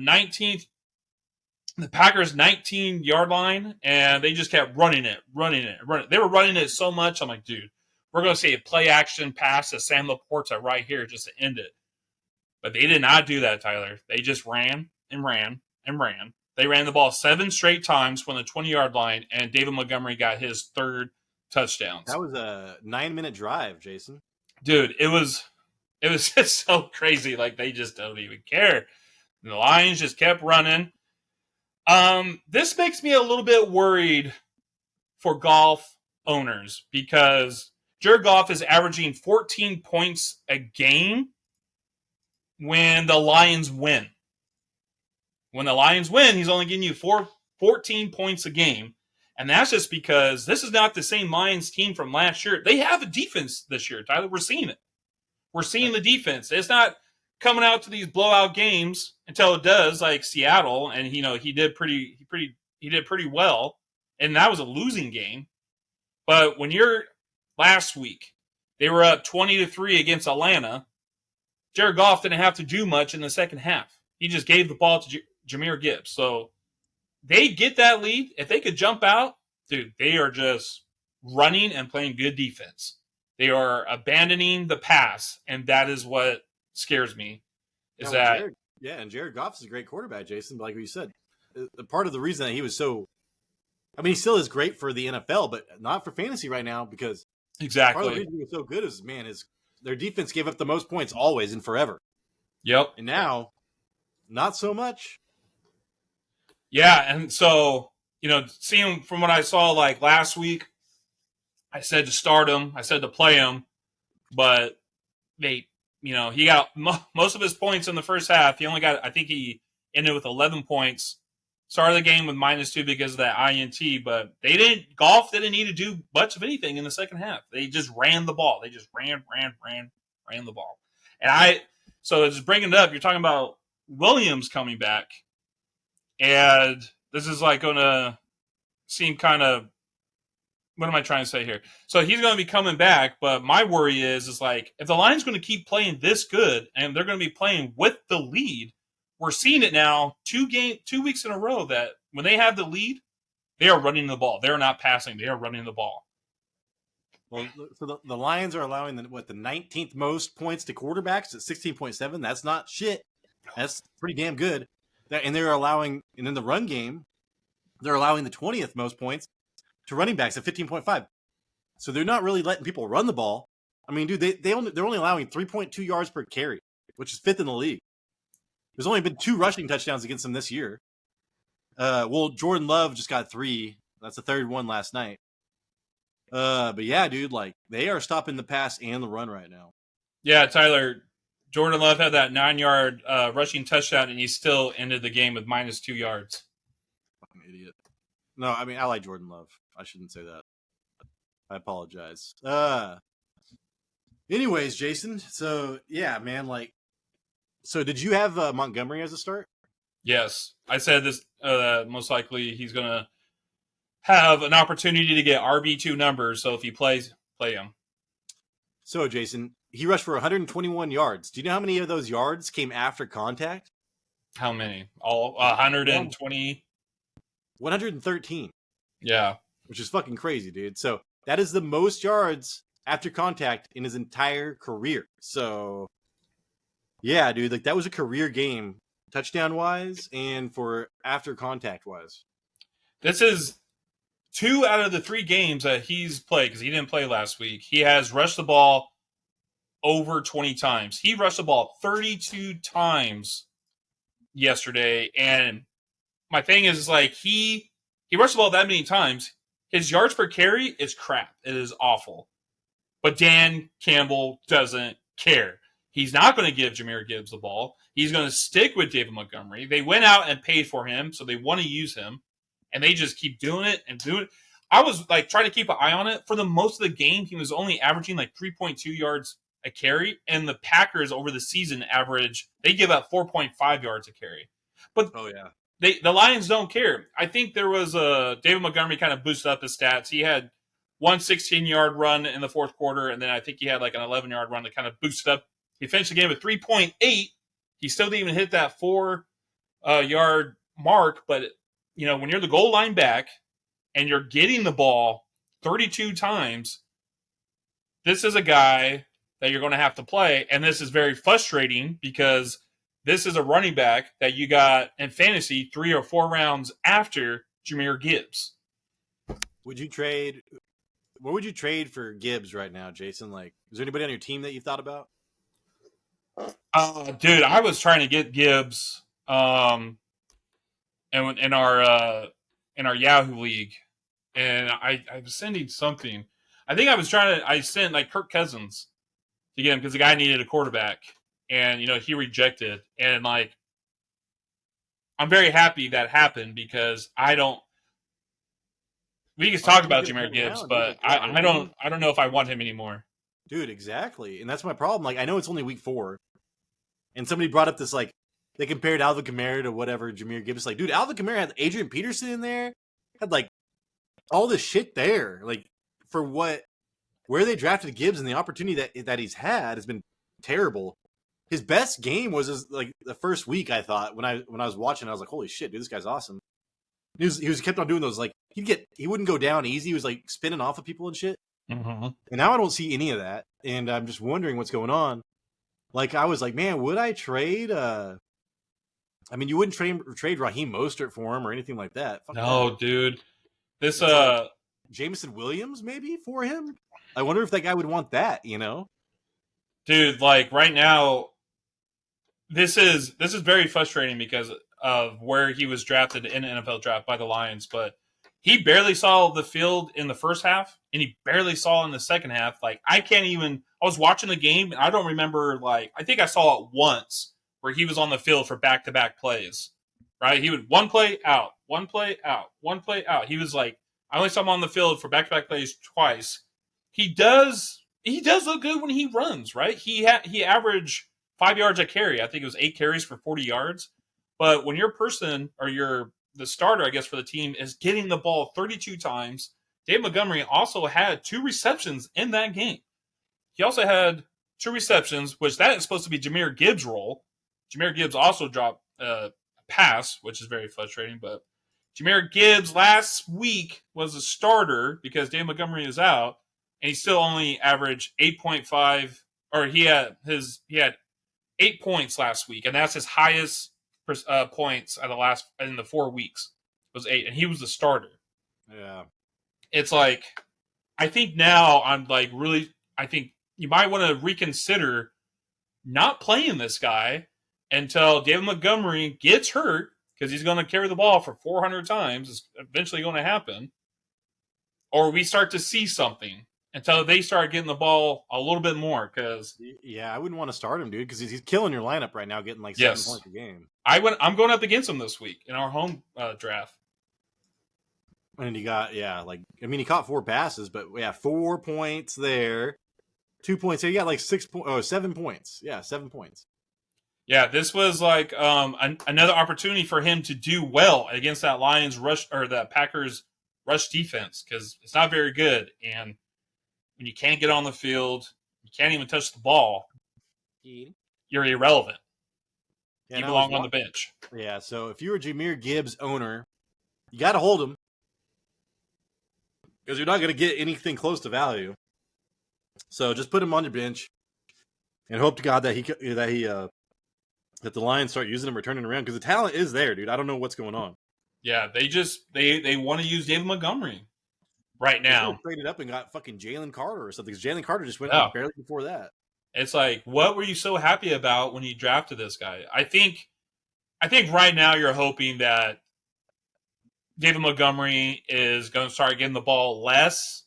Packers 19-yard line, and they just kept running it. They were running it so much, I'm like, dude, we're going to see a play action pass to Sam Laporta right here just to end it. But they did not do that, Tyler. They just ran and ran and ran. They ran the ball 7 straight times from the 20-yard line, and David Montgomery got his 3rd touchdown. That was a 9-minute drive, Jason. Dude, it was just so crazy. They just don't even care. And the Lions just kept running. This makes me a little bit worried for Goff owners because Jared Goff is averaging 14 points a game when the Lions win. When the Lions win, he's only giving you 14 points a game. And that's just because this is not the same Lions team from last year. They have a defense this year, Tyler. We're seeing it. We're seeing the defense. It's not coming out to these blowout games until it does, like Seattle, and he did pretty well, and that was a losing game. But when you're last week, they were up 20-3 against Atlanta. Jared Goff didn't have to do much in the second half. He just gave the ball to Jahmyr Gibbs. So they get that lead. If they could jump out, dude, they are just running and playing good defense. They are abandoning the pass, and that is what scares me. Jared Goff is a great quarterback, Jason. But like you said, part of the reason that he was so, he still is great for the NFL, but not for fantasy right now because exactly part of the reason he was so good is their defense gave up the most points always and forever. Yep. And now, not so much. Yeah, and so seeing from what I saw like last week, I said to start him, I said to play him, but they, he got most of his points in the first half. He only got, I think he ended with 11 points. Started the game with -2 because of that INT, but golf didn't need to do much of anything in the second half. They just ran the ball. They just ran the ball. So just bringing it up, you're talking about Williams coming back, and this is like going to seem kind of, what am I trying to say here? So he's going to be coming back, but my worry is like if the Lions going to keep playing this good and they're going to be playing with the lead, we're seeing it now 2 weeks in a row that when they have the lead, they are running the ball. They're not passing. They are running the ball. Well, so the Lions are allowing the 19th most points to quarterbacks at 16.7. That's not shit. That's pretty damn good. And they're allowing, and in the run game, they're allowing the 20th most points to running backs at 15.5. So they're not really letting people run the ball. I mean, dude, they're only allowing 3.2 yards per carry, which is 5th in the league. There's only been 2 rushing touchdowns against them this year. Well, Jordan Love just got 3. That's the 3rd one last night. But yeah, dude, like they are stopping the pass and the run right now. Yeah, Tyler, Jordan Love had that 9-yard rushing touchdown, and he still ended the game with -2 yards. Fucking idiot. No, I mean I like Jordan Love. I shouldn't say that. I apologize. Anyways, Jason. So yeah, man. Like, so did you have Montgomery as a start? Yes, I said this. Most likely, he's going to have an opportunity to get RB2 numbers. So if he plays, play him. So Jason, he rushed for 121 yards. Do you know how many of those yards came after contact? How many? All 120. 113. Yeah, which is fucking crazy, dude. So that is the most yards after contact in his entire career. So yeah, dude, like that was a career game, touchdown wise, and for after contact wise. This is 2 out of the 3 games that he's played, because he didn't play last week. He has rushed the ball over 20 times. He rushed the ball 32 times yesterday, and my thing is like he rushed the ball that many times. His yards per carry is crap. It is awful. But Dan Campbell doesn't care. He's not going to give Jahmyr Gibbs the ball. He's going to stick with David Montgomery. They went out and paid for him, so they want to use him. And they just keep doing it and doing it. I was like trying to keep an eye on it. For the most of the game, he was only averaging like 3.2 yards a carry. And the Packers over the season average, they give up 4.5 yards a carry. But oh yeah, the Lions don't care. I think there was David Montgomery kind of boosted up his stats. He had one 16-yard run in the fourth quarter, and then I think he had like an 11-yard run to kind of boost it up. He finished the game with 3.8. He still didn't even hit that 4-yard mark, but when you're the goal line back and you're getting the ball 32 times, this is a guy that you're going to have to play, and this is very frustrating because this is a running back that you got in fantasy 3 or 4 rounds after Jahmyr Gibbs. Would you trade? What would you trade for Gibbs right now, Jason? Like, is there anybody on your team that you thought about? Dude, I was trying to get Gibbs in our Yahoo league, and I was sending something. I think I sent like Kirk Cousins to get him because the guy needed a quarterback, and he rejected. And like, I'm very happy that happened because we can talk about Jahmyr Gibbs, but I don't know if I want him anymore. Dude, exactly. And that's my problem. Like, I know it's only week 4. And somebody brought up this, like, they compared Alvin Kamara to whatever Jahmyr Gibbs. Like, dude, Alvin Kamara had Adrian Peterson in there. Had, like, all this shit there. Like, for where they drafted Gibbs and the opportunity that he's had has been terrible. His best game was, like, the first week, I thought. When I was watching, I was like, holy shit, dude, this guy's awesome. He was kept on doing those, like, he wouldn't go down easy. He was, like, spinning off of people and shit. Mm-hmm. And now I don't see any of that. And I'm just wondering what's going on. Like, I was like, man, would I trade? I mean, you wouldn't trade Raheem Mostert for him or anything like that. Fuck no, that. dude. This like Jameson Williams maybe for him. I wonder if that guy would want that. Dude, like right now, this is very frustrating because of where he was drafted in the NFL draft by the Lions, but he barely saw the field in the first half, and he barely saw in the second half. Like, I was watching the game, and I don't remember, like, I think I saw it once where he was on the field for back-to-back plays, right? He would one play out, one play out, one play out. He was like, I only saw him on the field for back-to-back plays twice. He does look good when he runs, right? He averaged 5 yards a carry. I think it was 8 carries for 40 yards. But when your person or the starter, I guess, for the team is getting the ball 32 times, Dave Montgomery also had 2 receptions in that game. He also had 2 receptions, which that is supposed to be Jahmyr Gibbs' role. Jahmyr Gibbs also dropped a pass, which is very frustrating. But Jahmyr Gibbs last week was a starter because Dave Montgomery is out, and he still only averaged 8.5, or he had 8 points last week, and that's his highest points in the 4 weeks was 8, and he was the starter. Yeah, it's like I think now I think you might want to reconsider not playing this guy until David Montgomery gets hurt, because he's going to carry the ball for 400 times. It's eventually going to happen, or we start to see something until they start getting the ball a little bit more. Because I wouldn't want to start him, dude, because he's killing your lineup right now, getting like 7 points a game. I'm going up against him this week in our home draft. And he got, he caught 4 passes, but 4 points there, 2 points there. He got like 7 points. Yeah, 7 points. Yeah, this was like another opportunity for him to do well against that Lions rush, or the Packers rush defense, because it's not very good. And when you can't get on the field, you can't even touch the ball, you're irrelevant. You belong on the bench. Yeah, so if you're a Jahmyr Gibbs owner, you got to hold him, because you're not going to get anything close to value. So just put him on your bench and hope to God that that the Lions start using him or turning around, because the talent is there, dude. I don't know what's going on. Yeah, they want to use David Montgomery right now. They traded up and got fucking Jalen Carter or something, because Jalen Carter just went barely before that. It's like, what were you so happy about when you drafted this guy? I think right now you're hoping that David Montgomery is going to start getting the ball less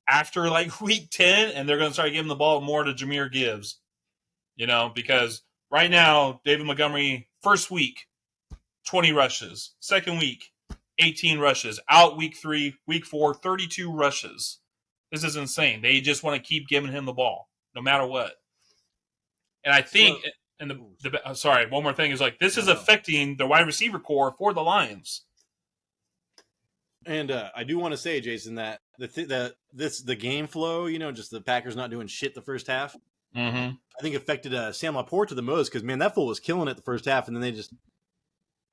after like week 10, and they're going to start giving the ball more to Jahmyr Gibbs. Because right now, David Montgomery, first week, 20 rushes. Second week, 18 rushes. Out week 3, week 4, 32 rushes. This is insane. They just want to keep giving him the ball, no matter what. And I think, sorry, one more thing is like, this is affecting the wide receiver core for the Lions. And I do want to say, Jason, that the game flow, just the Packers not doing shit the first half, I think affected Sam Laporta the most, because, man, that fool was killing it the first half, and then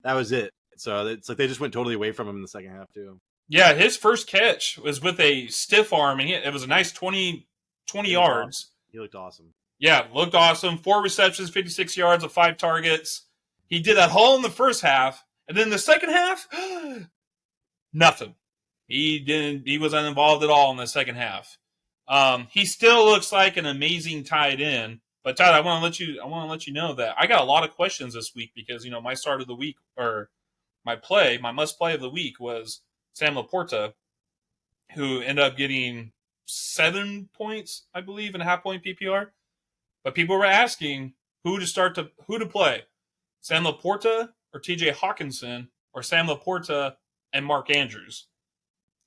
that was it. So it's like they just went totally away from him in the second half, too. Yeah, his first catch was with a stiff arm, and it was a nice 20 yards. Awesome. He looked awesome. Yeah, looked awesome. 4 receptions, 56 yards of 5 targets. He did that whole in the first half, and then the second half, nothing. He wasn't involved at all in the second half. He still looks like an amazing tight end. But Todd, I want to let you know that I got a lot of questions this week, because my start of the week, or my must play of the week, was Sam Laporta, who ended up getting 7 points, I believe, in a half-point PPR. But people were asking who to play, Sam Laporta or T.J. Hawkinson, or Sam Laporta and Mark Andrews.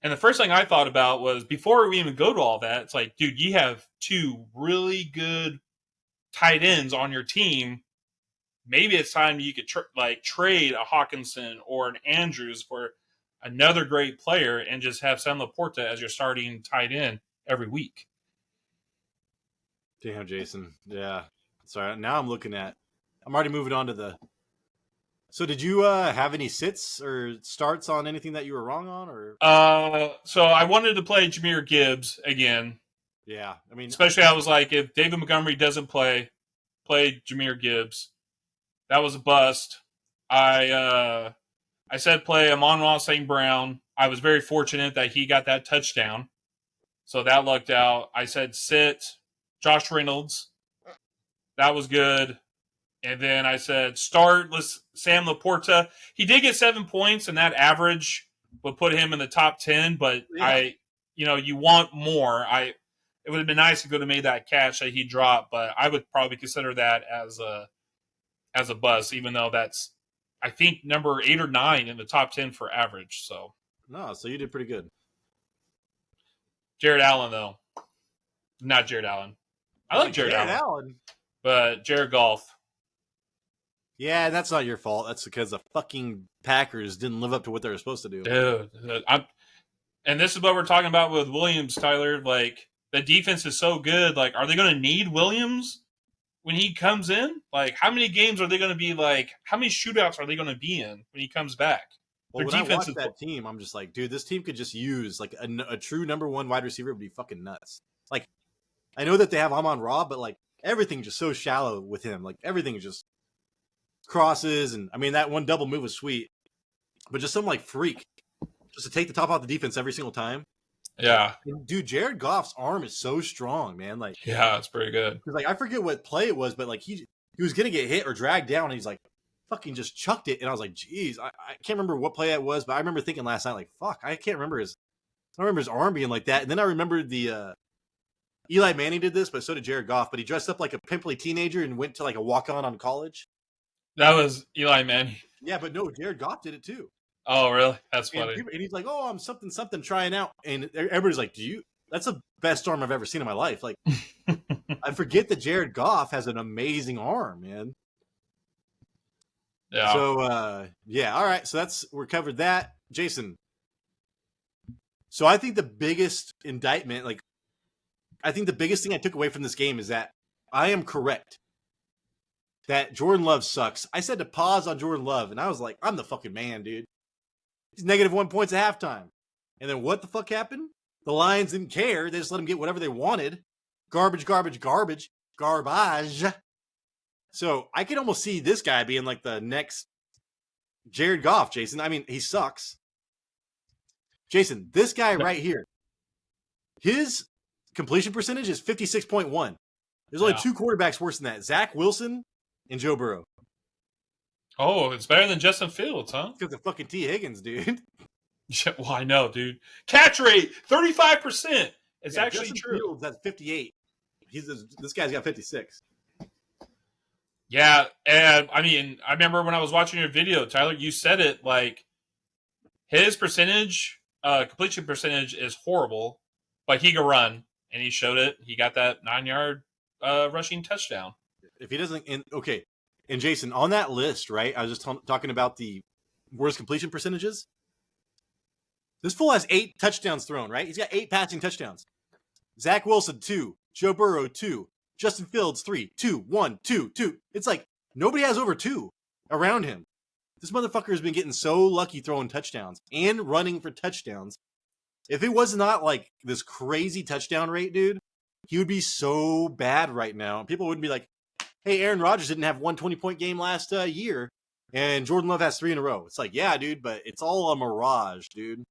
And the first thing I thought about was, before we even go to all that, it's like, dude, you have 2 really good tight ends on your team. Maybe it's time you could trade a Hawkinson or an Andrews for another great player, and just have Sam Laporta as your starting tight end every week. Damn, Jason. Yeah. Sorry. Now I'm already moving on to the. So did you have any sits or starts on anything that you were wrong on, or? So I wanted to play Jahmyr Gibbs again. Yeah, I mean, especially I was like, if David Montgomery doesn't play Jahmyr Gibbs. That was a bust. I said play Amon-Ra St. Brown. I was very fortunate that he got that touchdown, so that lucked out. I said sit Josh Reynolds. That was good. And then I said, start Sam Laporta. He did get 7 points, and that average would put him in the top 10. But Yeah. you want more. It would have been nice if he could have made that catch that he dropped, but I would probably consider that as a bust, even though that's, I think, number 8 or 9 in the top 10 for average. So No, so you did pretty good. Jared Allen, though, not Jared Allen. I like Jared Allen, but Jared Goff. Yeah, that's not your fault. That's because the fucking Packers didn't live up to what they were supposed to do. Dude, and this is what we're talking about with Williams, Tyler. Like, the defense is so good. Like, are they going to need Williams when he comes in? Like, how many games are they going to be like? How many shootouts are they going to be in when he comes back? Well, when I watch that team, I'm just like, dude, this team could just use like a true number one wide receiver would be fucking nuts. Like, I know that they have Amon-Ra, but like everything's just so shallow with him. Like everything is just crosses, and I mean that one double move was sweet, but just some like freak just to take the top off the defense every single time. Yeah, and, dude, Jared Goff's arm is so strong, man. Like, yeah, it's pretty good. Because like I forget what play it was, but like he was gonna get hit or dragged down, and he's like fucking just chucked it, and I was like, geez, I can't remember what play it was, but I remember thinking last night, like, fuck, I don't remember his arm being like that, and then I remembered the Eli Manning did this, but so did Jared Goff, but he dressed up like a pimply teenager and went to like a walk-on college. That was Eli Manning. Yeah, but no, Jared Goff did it too. Oh, really? That's funny. And he's like, oh, I'm something trying out. And everybody's like, that's the best arm I've ever seen in my life. Like, I forget that Jared Goff has an amazing arm, man. Yeah. So, yeah. All right. So we're covered that. Jason. So I think the biggest indictment, like, I think the biggest thing I took away from this game is that I am correct that Jordan Love sucks. I said to pause on Jordan Love, and I was like, I'm the fucking man, dude. He's -1 points at halftime. And then what the fuck happened? The Lions didn't care. They just let him get whatever they wanted. Garbage. So I could almost see this guy being like the next Jared Goff, Jason. I mean, he sucks. Jason, this guy right here, his completion percentage is 56.1. There's only 2 quarterbacks worse than that. Zach Wilson and Joe Burrow. Oh, it's better than Justin Fields, huh? Because of fucking T. Higgins, dude. Yeah, well, I know, dude. Catch rate, 35%. It's actually Justin true. Fields has 58. This guy's got 56. Yeah, and I mean, I remember when I was watching your video, Tyler, you said it, like, his percentage, completion percentage is horrible, but he can run, and he showed it. He got that 9-yard rushing touchdown. If he doesn't, and Jason, on that list, right, I was just talking about the worst completion percentages. This fool has 8 touchdowns thrown, right? He's got 8 passing touchdowns. Zach Wilson, 2. Joe Burrow, 2. Justin Fields, 3. 2, 1, 2, 2. It's like nobody has over 2 around him. This motherfucker has been getting so lucky throwing touchdowns and running for touchdowns. If it was not like this crazy touchdown rate, dude, he would be so bad right now. People would be like, hey, Aaron Rodgers didn't have one 20-point game last year, and Jordan Love has 3 in a row. It's like, yeah, dude, but it's all a mirage, dude.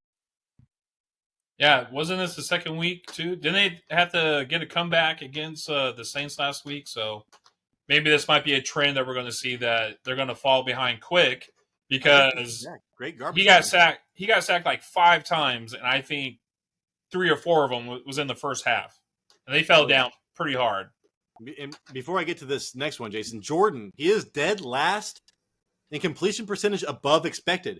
Yeah, wasn't this the second week, too? Didn't they have to get a comeback against the Saints last week? So maybe this might be a trend that we're going to see, that they're going to fall behind quick, because great garbage. He got sacked like 5 times, and I think 3 or 4 of them was in the first half. And they fell down pretty hard. And before I get to this next one, Jason, Jordan, he is dead last in completion percentage above expected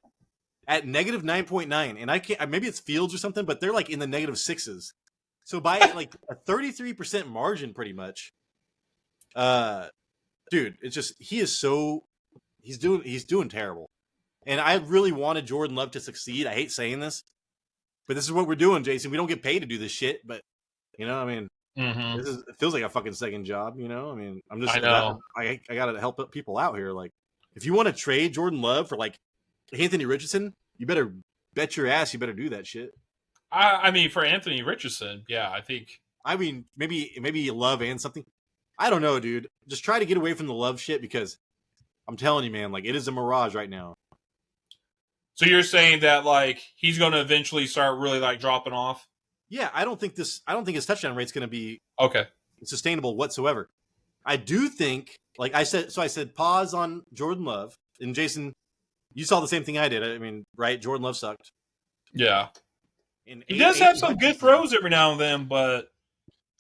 at -9.9. And I can't, maybe it's Fields or something, but they're like in the -6s. So by like a 33% margin, pretty much. Dude, it's just, he's doing terrible. And I really wanted Jordan Love to succeed. I hate saying this, but this is what we're doing, Jason. We don't get paid to do this shit, but you know, I mean, it feels like a fucking second job, you know? I mean, I know. I got to help people out here. Like, if you want to trade Jordan Love for like Anthony Richardson, you better bet your ass you better do that shit. I mean, for Anthony Richardson, yeah, I think. I mean, maybe Love and something. I don't know, dude. Just try to get away from the Love shit, because I'm telling you, man, like, it is a mirage right now. So you're saying that, like, he's going to eventually start really, like, dropping off? Yeah, I don't think his touchdown rate's going to be okay sustainable whatsoever. I do think like I said pause on Jordan Love. And Jason, you saw the same thing I did. I mean, right? Jordan Love sucked. Yeah. And He does have some good Hutchinson, throws every now and then, but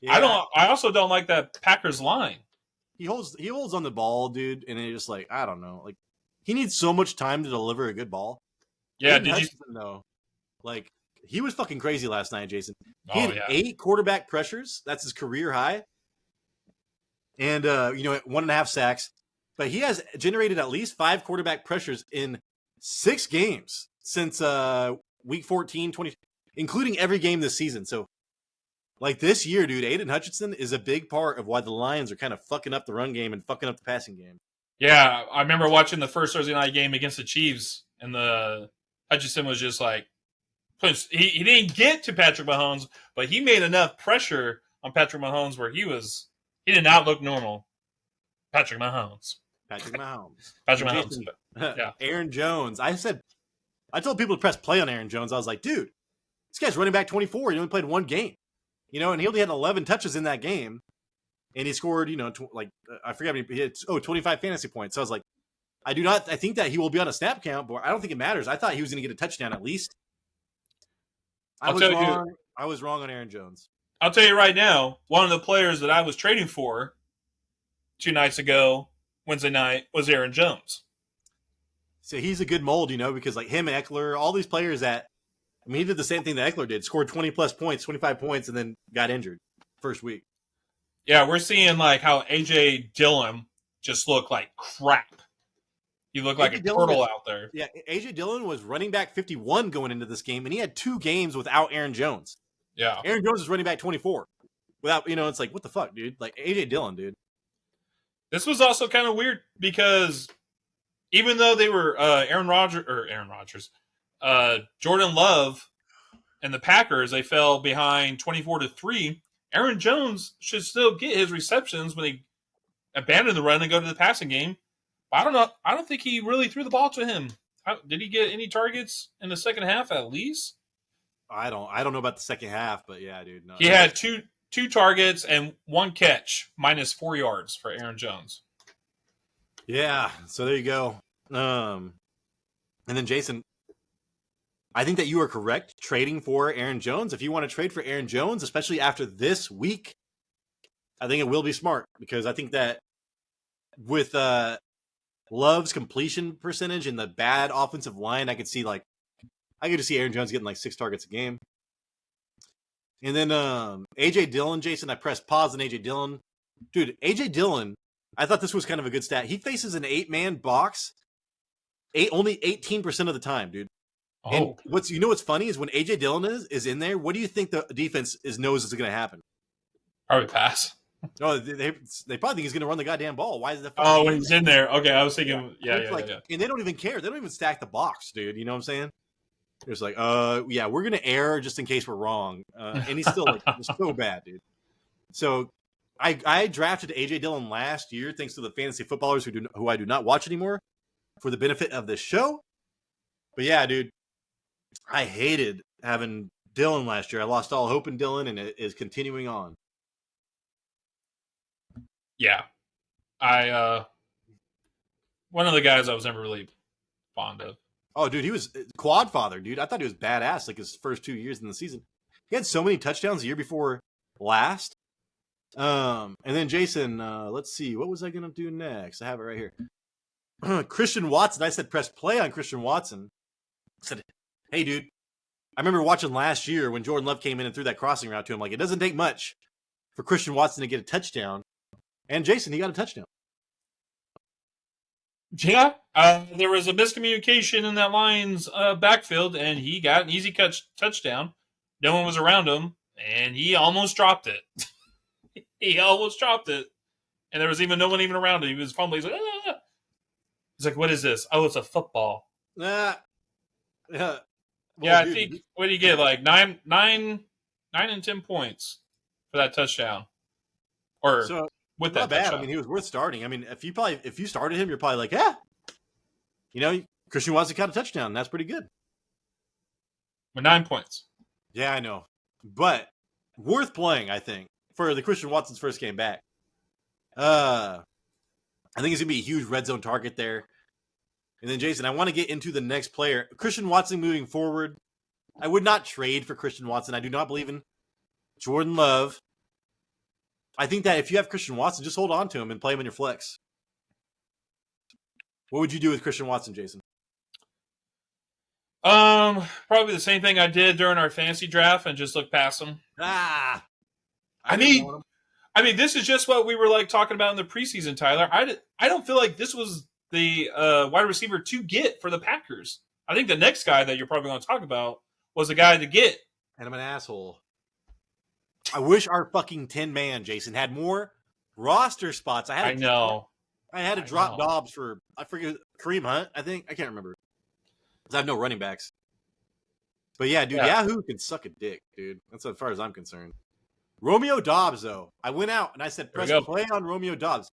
yeah, I also don't like that Packers line. he holds on the ball, dude, and it's just like I don't know, like he needs so much time to deliver a good ball. Yeah, Aiden did you? Hutchinson though, like he was fucking crazy last night, Jason. He Oh had yeah. 8 quarterback pressures. That's his career high, and 1.5 sacks. But he has generated at least 5 quarterback pressures in 6 games since week 14, 20, including every game this season. So like this year, dude, Aiden Hutchinson is a big part of why the Lions are kind of fucking up the run game and fucking up the passing game. Yeah, I remember watching the first Thursday night game against the Chiefs, and the Hutchinson was just like, he didn't get to Patrick Mahomes, but he made enough pressure on Patrick Mahomes where he did not look normal. Patrick Mahomes. Patrick Mahomes. Patrick And Mahomes. Jason, Yeah. Aaron Jones. I told people to press play on Aaron Jones. I was like, dude, this guy's running back 24. He only played 1 game. And he only had 11 touches in that game. And he scored, I forget how many, he had 25 fantasy points. So I was like, I think that he will be on a snap count, but I don't think it matters. I thought he was going to get a touchdown at least. I was wrong on Aaron Jones. I'll tell you right now, one of the players that I was trading for 2 nights ago, Wednesday night, was Aaron Jones. So he's a good mold, because like him and Eckler, all these players he did the same thing that Eckler did, scored 20 plus points, 25 points, and then got injured first week. Yeah, we're seeing like how AJ Dillon just looked like crap. He looked like a turtle out there. Yeah, AJ Dillon was running back 51 going into this game, and he had 2 games without Aaron Jones. Yeah. Aaron Jones is running back 24. Without, it's like, what the fuck, dude? Like AJ Dillon, dude. This was also kind of weird because even though they were Jordan Love and the Packers, they fell behind 24-3. Aaron Jones should still get his receptions when they abandon the run and go to the passing game. But I don't know. I don't think he really threw the ball to him. Did he get any targets in the second half at least? I don't know about the second half, but yeah, dude. No. He had two targets and 1 catch, minus 4 yards for Aaron Jones. Yeah, so there you go. And then Jason, I think that you are correct trading for Aaron Jones. If you want to trade for Aaron Jones, especially after this week, I think it will be smart because I think that with Love's completion percentage and the bad offensive line, I could see Aaron Jones getting like 6 targets a game. And then AJ Dillon, Jason, I pressed pause on AJ Dillon. Dude, AJ Dillon, I thought this was kind of a good stat. He faces an 8-man box only 18% of the time, dude. Oh. And what's funny is when AJ Dillon is in there, what do you think the defense knows is going to happen? Probably pass. No, they probably think he's going to run the goddamn ball. Why is that? Oh, when he's in there. Okay, I was thinking, yeah. And they don't even care. They don't even stack the box, dude. You know what I'm saying? It's like, yeah, we're going to err just in case we're wrong. And he's still so bad, dude. So I drafted AJ Dillon last year thanks to the fantasy footballers who I do not watch anymore for the benefit of this show. But yeah, dude, I hated having Dillon last year. I lost all hope in Dillon, and it is continuing on. Yeah. One of the guys I was never really fond of. Oh, dude, he was quad father, dude. I thought he was badass like his first 2 years in the season. He had so many touchdowns the year before last. And then Jason, let's see. What was I going to do next? I have it right here. Christian Watson. I said press play on Christian Watson. I said, hey, dude, I remember watching last year when Jordan Love came in and threw that crossing route to him. Like, it doesn't take much for Christian Watson to get a touchdown. And Jason, he got a touchdown. Yeah, there was a miscommunication in that Lions backfield, and he got an easy touchdown. No one was around him, and he almost dropped it. He almost dropped it, and there was no one even around him. He was fumbling. He's like, ah. He's like, what is this? Oh, it's a football. Yeah, I think, what did he get? Like 9 and 10 points for that touchdown. Or so, with not that bad. touchdown. I mean, he was worth starting. I mean, if you started him, you're probably like, yeah. Christian Watson caught a touchdown. That's pretty good. With 9 points. Yeah, I know. But worth playing, I think, for the Christian Watson's first game back. I I think he's going to be a huge red zone target there. And then, Jason, I want to get into the next player. Christian Watson moving forward. I would not trade for Christian Watson. I do not believe in Jordan Love. I think that if you have Christian Watson, just hold on to him and play him in your flex. What would you do with Christian Watson, Jason? Probably the same thing I did during our fantasy draft and just look past him. I mean, this is just what we were like talking about in the preseason, Tyler. I don't feel like this was the wide receiver to get for the Packers. I think the next guy that you're probably going to talk about was the guy to get. And I'm an asshole. I wish our fucking 10-man, Jason, had more roster spots. I know. I had to drop Dobbs for, I forget, Kareem Hunt, I think. I can't remember. Because I have no running backs. But yeah, dude, Yahoo can suck a dick, dude. That's as far as I'm concerned. Romeo Dobbs, though. I went out and I said, press play on Romeo Dobbs.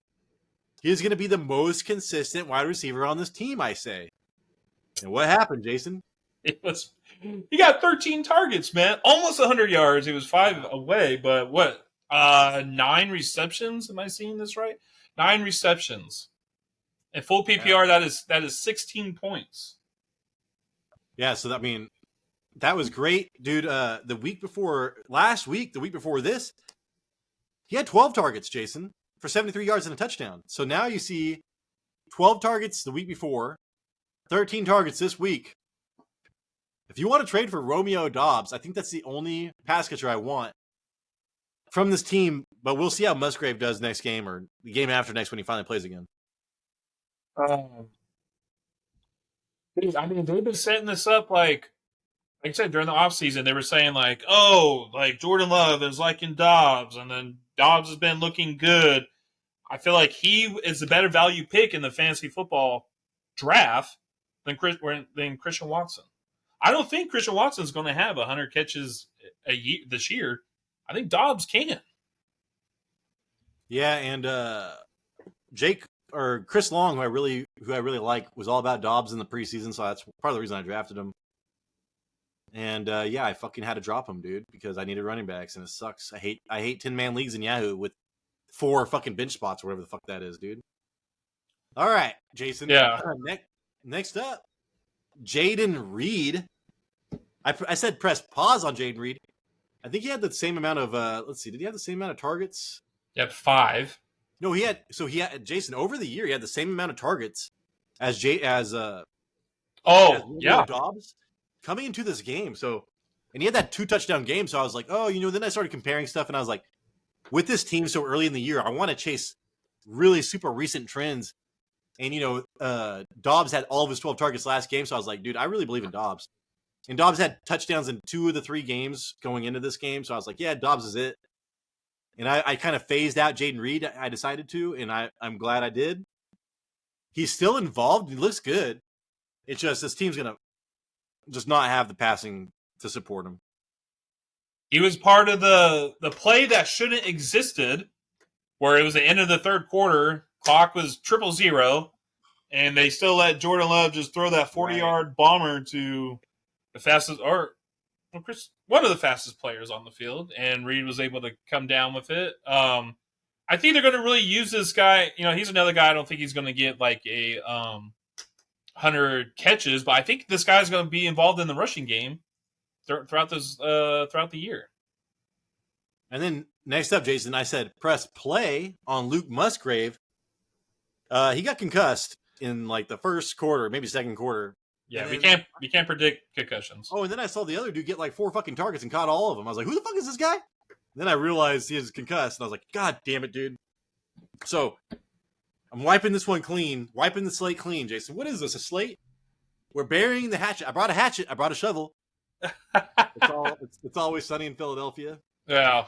He's going to be the most consistent wide receiver on this team, I say. And what happened, Jason? He got 13 targets, man. Almost 100 yards. He was 5 away, but what? 9 receptions? Am I seeing this right? 9 receptions. In full PPR, that is 16 points. Yeah, so that, I mean, that was great, dude. The week before this, he had 12 targets, Jason, for 73 yards and a touchdown. So now you see 12 targets the week before, 13 targets this week. If you want to trade for Romeo Dobbs, I think that's the only pass catcher I want from this team. But we'll see how Musgrave does next game or the game after next when he finally plays again. I mean, they've been setting this up like I said, during the offseason, they were saying like, oh, like Jordan Love is liking Dobbs, and then Dobbs has been looking good. I feel like he is a better value pick in the fantasy football draft than Christian Watson. I don't think Christian Watson is going to have 100 catches this year. I think Dobbs can. Yeah, and Chris Long, who I really like, was all about Dobbs in the preseason, so that's part of the reason I drafted him. And I fucking had to drop him, dude, because I needed running backs, and it sucks. I hate 10-man leagues in Yahoo with 4 fucking bench spots or whatever the fuck that is, dude. All right, Jason. Yeah. Next up, Jaden Reed. I said press pause on Jaden Reed. I think he had the same amount of let's see, did he have the same amount of targets? Yep, 5. No, he had Jason, over the year he had the same amount of targets as Dobbs coming into this game. So, and he had that 2 touchdown game, so I was like, oh, then I started comparing stuff and I was like, with this team so early in the year, I want to chase really super recent trends. And Dobbs had all of his 12 targets last game, so I was like, dude, I really believe in Dobbs. And Dobbs had touchdowns in 2 of the 3 games going into this game. So I was like, yeah, Dobbs is it. And I kind of phased out Jaden Reed. I decided to, and I'm glad I did. He's still involved. He looks good. It's just this team's going to just not have the passing to support him. He was part of the play that shouldn't existed, where it was the end of the third quarter. Clock was 0-0, and they still let Jordan Love just throw that 40-yard bomber to the fastest, one of the fastest players on the field, and Reed was able to come down with it. I think they're going to really use this guy. He's another guy. I don't think he's going to get like a 100 catches, but I think this guy's going to be involved in the rushing game throughout the year. And then next up, Jason, I said press play on Luke Musgrave. He got concussed in like the first quarter, maybe second quarter. Yeah, we can't predict concussions. Oh, and then I saw the other dude get like 4 fucking targets and caught all of them. I was like, who the fuck is this guy? And then I realized he was concussed, and I was like, God damn it, dude. So I'm wiping the slate clean, Jason. What is this, a slate? We're burying the hatchet. I brought a hatchet. I brought a shovel. It's always sunny in Philadelphia. Yeah.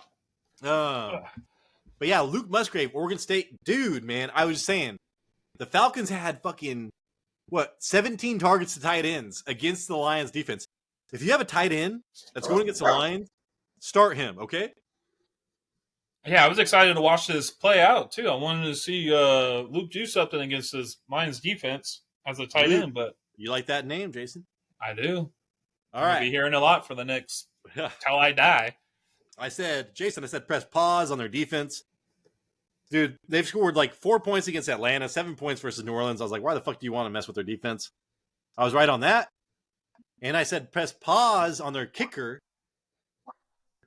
But yeah, Luke Musgrave, Oregon State. Dude, man, I was just saying, the Falcons had fucking 17 targets to tight ends against the Lions defense. If you have a tight end that's going against the Lions, start him, okay? Yeah, I was excited to watch this play out, too. I wanted to see Luke do something against his Lions defense as a tight end. But you like that name, Jason? I do. All right. I'll be hearing a lot for the next till I die. I said press pause on their defense. Dude, they've scored like 4 points against Atlanta, 7 points versus New Orleans. I was like, why the fuck do you want to mess with their defense? I was right on that. And I said press pause on their kicker.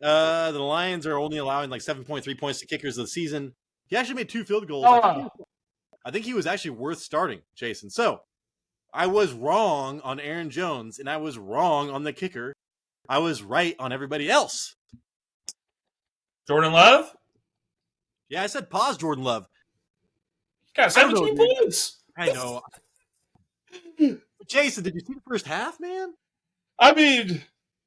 The Lions are only allowing like 7.3 points to kickers of the season. He actually made 2 field goals. I think he was actually worth starting, Jason. So I was wrong on Aaron Jones, and I was wrong on the kicker. I was right on everybody else. Jordan Love? Yeah, I said pause Jordan Love. He got 17 points. I know. Jason, did you see the first half, man? I mean...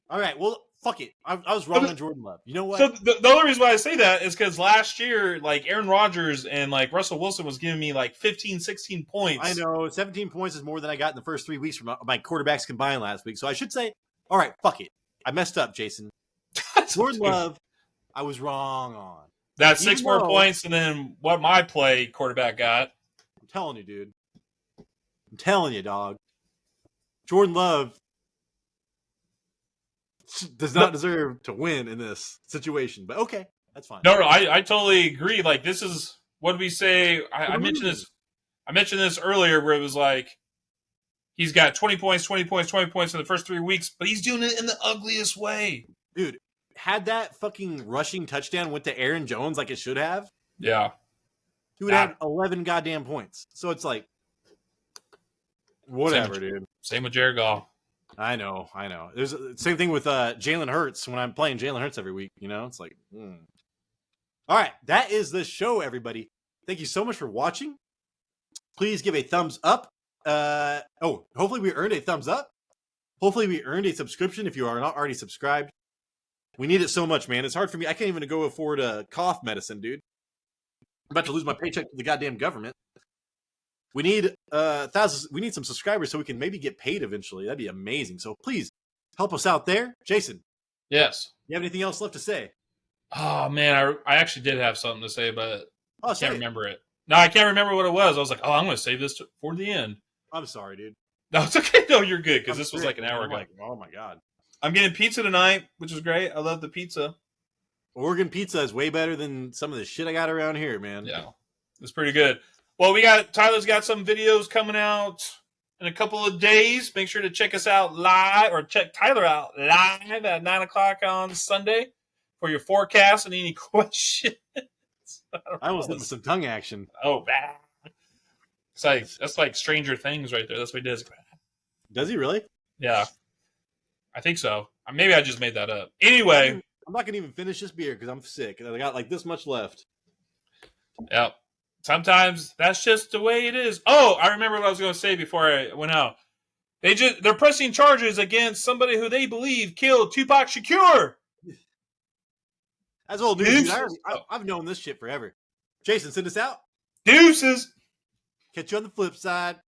All right, well, fuck it. I was wrong on Jordan Love. You know what? So the only reason why I say that is because last year, like, Aaron Rodgers and, like, Russell Wilson was giving me, like, 15, 16 points. I know. 17 points is more than I got in the first 3 weeks from my quarterbacks combined last week. So I should say, all right, fuck it. I messed up, Jason. Jordan Love, I was wrong on. That's 6 more points than what my play quarterback got. I'm telling you, dude. I'm telling you, dog. Jordan Love does not deserve to win in this situation, but okay, that's fine. No, I totally agree. Like, this is what we say. I mentioned this. I mentioned this earlier, where it was like he's got 20 points, 20 points, 20 points in the first 3 weeks, but he's doing it in the ugliest way, dude. Had that fucking rushing touchdown went to Aaron Jones like it should have, yeah, he would have 11 goddamn points. So it's like, whatever, dude. Same with Jared Goff. I know. There's the same thing with Jalen Hurts when I'm playing Jalen Hurts every week. You know, it's like, All right, that is the show, everybody. Thank you so much for watching. Please give a thumbs up. Hopefully we earned a thumbs up. Hopefully we earned a subscription if you are not already subscribed. We need it so much, man. It's hard for me. I can't even go afford a cough medicine, dude. I'm about to lose my paycheck to the goddamn government. We need thousands. We need some subscribers so we can maybe get paid eventually. That'd be amazing. So please help us out there, Jason. Yes. You have anything else left to say? Oh man, I actually did have something to say, but I can't remember it. No, I can't remember what it was. I was like, oh, I'm going to save this for the end. I'm sorry, dude. No, it's okay. No, you're good because this was like an hour ago. Oh my god. I'm getting pizza tonight, which is great. I love the pizza. Oregon pizza is way better than some of the shit I got around here, man. Yeah, it's pretty good. Well, Tyler's got some videos coming out in a couple of days. Make sure to check us out live, or check Tyler out live at 9:00 on Sunday for your forecast and any questions. I almost did some tongue action. Oh, that's like Stranger Things right there. That's what he does. Does he really? Yeah. I think so. Maybe I just made that up. Anyway. I'm not going to even finish this beer because I'm sick. I got like this much left. Yep. Sometimes that's just the way it is. Oh, I remember what I was going to say before I went out. They're pressing charges against somebody who they believe killed Tupac Shakur. That's old news, dude. I've known this shit forever. Jason, send us out. Deuces. Catch you on the flip side.